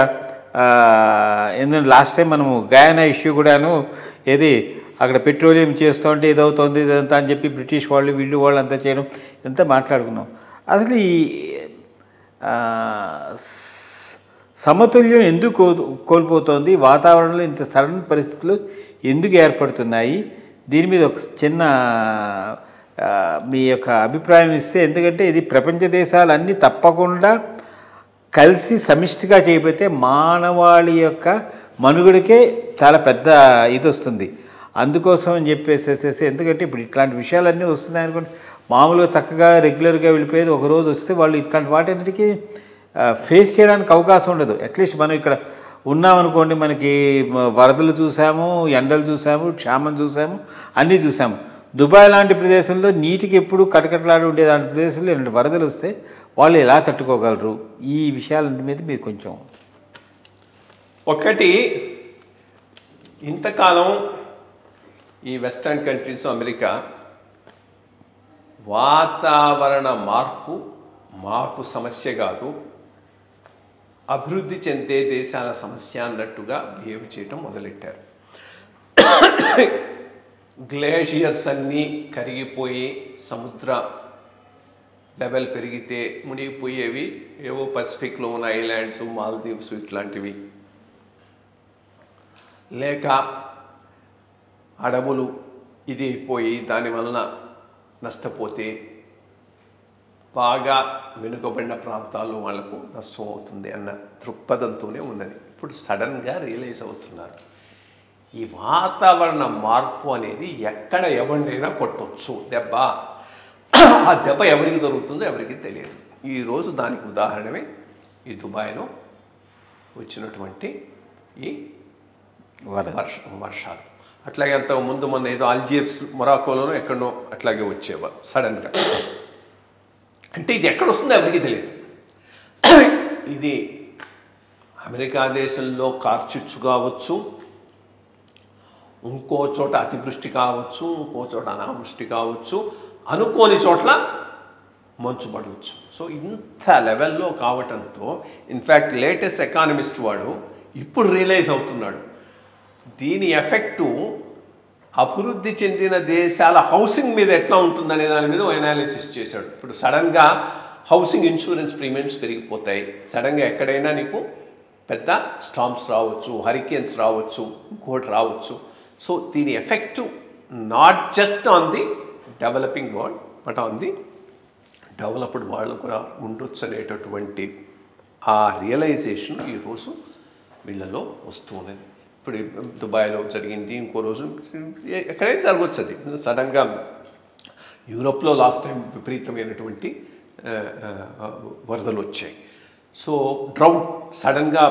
ఎందుకంటే లాస్ట్ టైం మనము గయానా ఇష్యూ కూడాను ఏది అక్కడ పెట్రోలియం చేస్తుంటే ఇదవుతుంది ఇదంతా అని చెప్పి బ్రిటిష్ వాళ్ళు వీళ్ళు వాళ్ళు అంతా చేయడం ఇదంతా మాట్లాడుకున్నాం. అసలు ఈ సమతుల్యం ఎందుకు కోల్పోతుంది, వాతావరణంలో ఇంత సడన్ పరిస్థితులు ఎందుకు ఏర్పడుతున్నాయి, దీని మీద ఒక చిన్న మీ యొక్క అభిప్రాయం ఇస్తే. ఎందుకంటే ఇది ప్రపంచ దేశాలన్నీ తప్పకుండా కలిసి సమిష్టిగా చేయబోతే మానవాళి యొక్క మనుగడకే చాలా పెద్ద ఇది వస్తుంది. అందుకోసం అని చెప్పేసేసేసి ఎందుకంటే ఇప్పుడు ఇట్లాంటి విషయాలన్నీ వస్తున్నాయి అనుకోండి, మామూలుగా చక్కగా రెగ్యులర్గా వెళ్ళిపోయేది ఒకరోజు వస్తే వాళ్ళు ఇట్లాంటి వాటన్నిటికీ ఫేస్ చేయడానికి అవకాశం ఉండదు. అట్లీస్ట్ మనం ఇక్కడ ఉన్నామనుకోండి, మనకి వరదలు చూసాము, ఎండలు చూసాము, క్షామం చూసాము, అన్నీ చూసాము. దుబాయ్ లాంటి ప్రదేశంలో నీటికి ఎప్పుడు కటకటలాడి ఉండేదాంటి ప్రదేశంలో ఇలాంటి వరదలు వస్తే వాళ్ళు ఎలా తట్టుకోగలరు? ఈ విషయాలన్నిటి మీద మీరు కొంచెం. ఒకటి, ఇంతకాలం ఈ వెస్టర్న్ కంట్రీస్ అమెరికా వాతావరణ మార్పు సమస్య కాదు, అభివృద్ధి చెందే దేశాల సమస్య అన్నట్టుగా బిహేవ్ చేయటం మొదలెట్టారు. గ్లేషియర్స్ అన్నీ కరిగిపోయి సముద్ర లెవెల్ పెరిగితే మునిగిపోయేవి ఏవో పసిఫిక్లో ఉన్న ఐలాండ్స్, మాల్దీవ్స్ ఇట్లాంటివి, లేక అడవులు ఇది అయిపోయి దానివలన నష్టపోతే బాగా వెనుకబడిన ప్రాంతాల్లో వాళ్లకు నష్టం అవుతుంది అన్న దృక్పథంతోనే ఉన్నది. ఇప్పుడు సడన్గా రియలైజ్ అవుతున్నారు ఈ వాతావరణ మార్పు అనేది ఎక్కడ ఎవరినైనా కొట్టవచ్చు దెబ్బ. ఆ దెబ్బ ఎవరికి జరుగుతుందో ఎవరికి తెలియదు. ఈరోజు దానికి ఉదాహరణమే ఈ దుబాయ్లో వచ్చినటువంటి ఈ వర్షాలు. అట్లాగే అంతకుముందు మొన్న ఏదో అల్జీర్స్ మొరాకోలోనో ఎక్కడో అట్లాగే వచ్చేవారు సడన్గా. అంటే ఇది ఎక్కడ వస్తుందో ఎవరికి తెలియదు. ఇది అమెరికా దేశంలో కార్చిచ్చు కావచ్చు, ఇంకో చోట అతివృష్టి కావచ్చు, ఇంకో చోట అనావృష్టి కావచ్చు, అనుకోని చోట్ల మంచు పడవచ్చు. సో ఇంత లెవెల్లో కావటంతో ఇన్ఫ్యాక్ట్ లేటెస్ట్ ఎకానమిస్ట్ వాడు ఇప్పుడు రియలైజ్ అవుతున్నాడు దీని ఎఫెక్టు అభివృద్ధి చెందిన దేశాల హౌసింగ్ మీద ఎట్లా ఉంటుందనే దాని మీద అనాలిసిస్ చేశాడు. ఇప్పుడు సడన్గా హౌసింగ్ ఇన్సూరెన్స్ ప్రీమియమ్స్ పెరిగిపోతాయి, సడన్గా ఎక్కడైనా నీకు పెద్ద స్టార్మ్స్ రావచ్చు, హరికేన్స్ రావచ్చు, ఇంకోటి రావచ్చు. సో దీని effect not just on the developing world but on the developed world కూడా ఉండొచ్చు అనేటటువంటి ఆ రియలైజేషన్ ఈరోజు వీళ్ళలో వస్తూ ఉన్నది. ఇప్పుడు దుబాయ్లో జరిగింది, ఇంకో రోజు ఎక్కడైనా జరగవచ్చు. అది సడన్గా యూరోప్లో లాస్ట్ టైం విపరీతమైనటువంటి వరదలు వచ్చాయి. సో డ్రౌట్ సడన్గా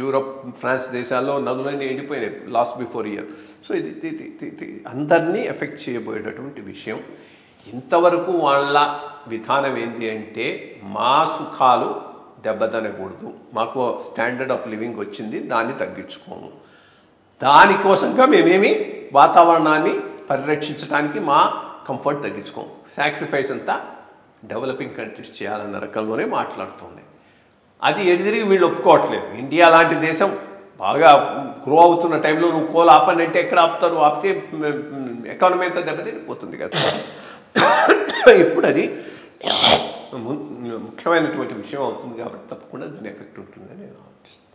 యూరోప్, ఫ్రాన్స్ దేశాల్లో నదులన్నీ ఎండిపోయినాయి లాస్ట్ బిఫోర్ ఇయర్. సో ఇది అందరినీ ఎఫెక్ట్ చేయబోయేటటువంటి విషయం. ఇంతవరకు వాళ్ళ విధానం ఏంటి అంటే మా సుఖాలు దెబ్బతనకూడదు, మాకు స్టాండర్డ్ ఆఫ్ లివింగ్ వచ్చింది, దాన్ని తగ్గించుకోము, దానికోసంగా మేమేమి వాతావరణాన్ని పరిరక్షించడానికి మా కంఫర్ట్ తగ్గించుకోము, సాక్రిఫైస్ అంతా డెవలపింగ్ కంట్రీస్ చేయాలన్న రకంలోనే మాట్లాడుతుంది. అది ఎడిదిరిగి వీళ్ళు ఒప్పుకోవట్లేదు. ఇండియా లాంటి దేశం బాగా గ్రో అవుతున్న టైంలో నువ్వు కోల్ ఆపని అంటే ఎక్కడ ఆపుతారు? ఆపితే ఎకానమీ అంతా దెబ్బతినిపోతుంది కదా. ఇప్పుడు అది ముఖ్యమైనటువంటి విషయం అవుతుంది కాబట్టి తప్పకుండా దీని ఎఫెక్ట్ ఉంటుందని నేను ఆలోచిస్తాను.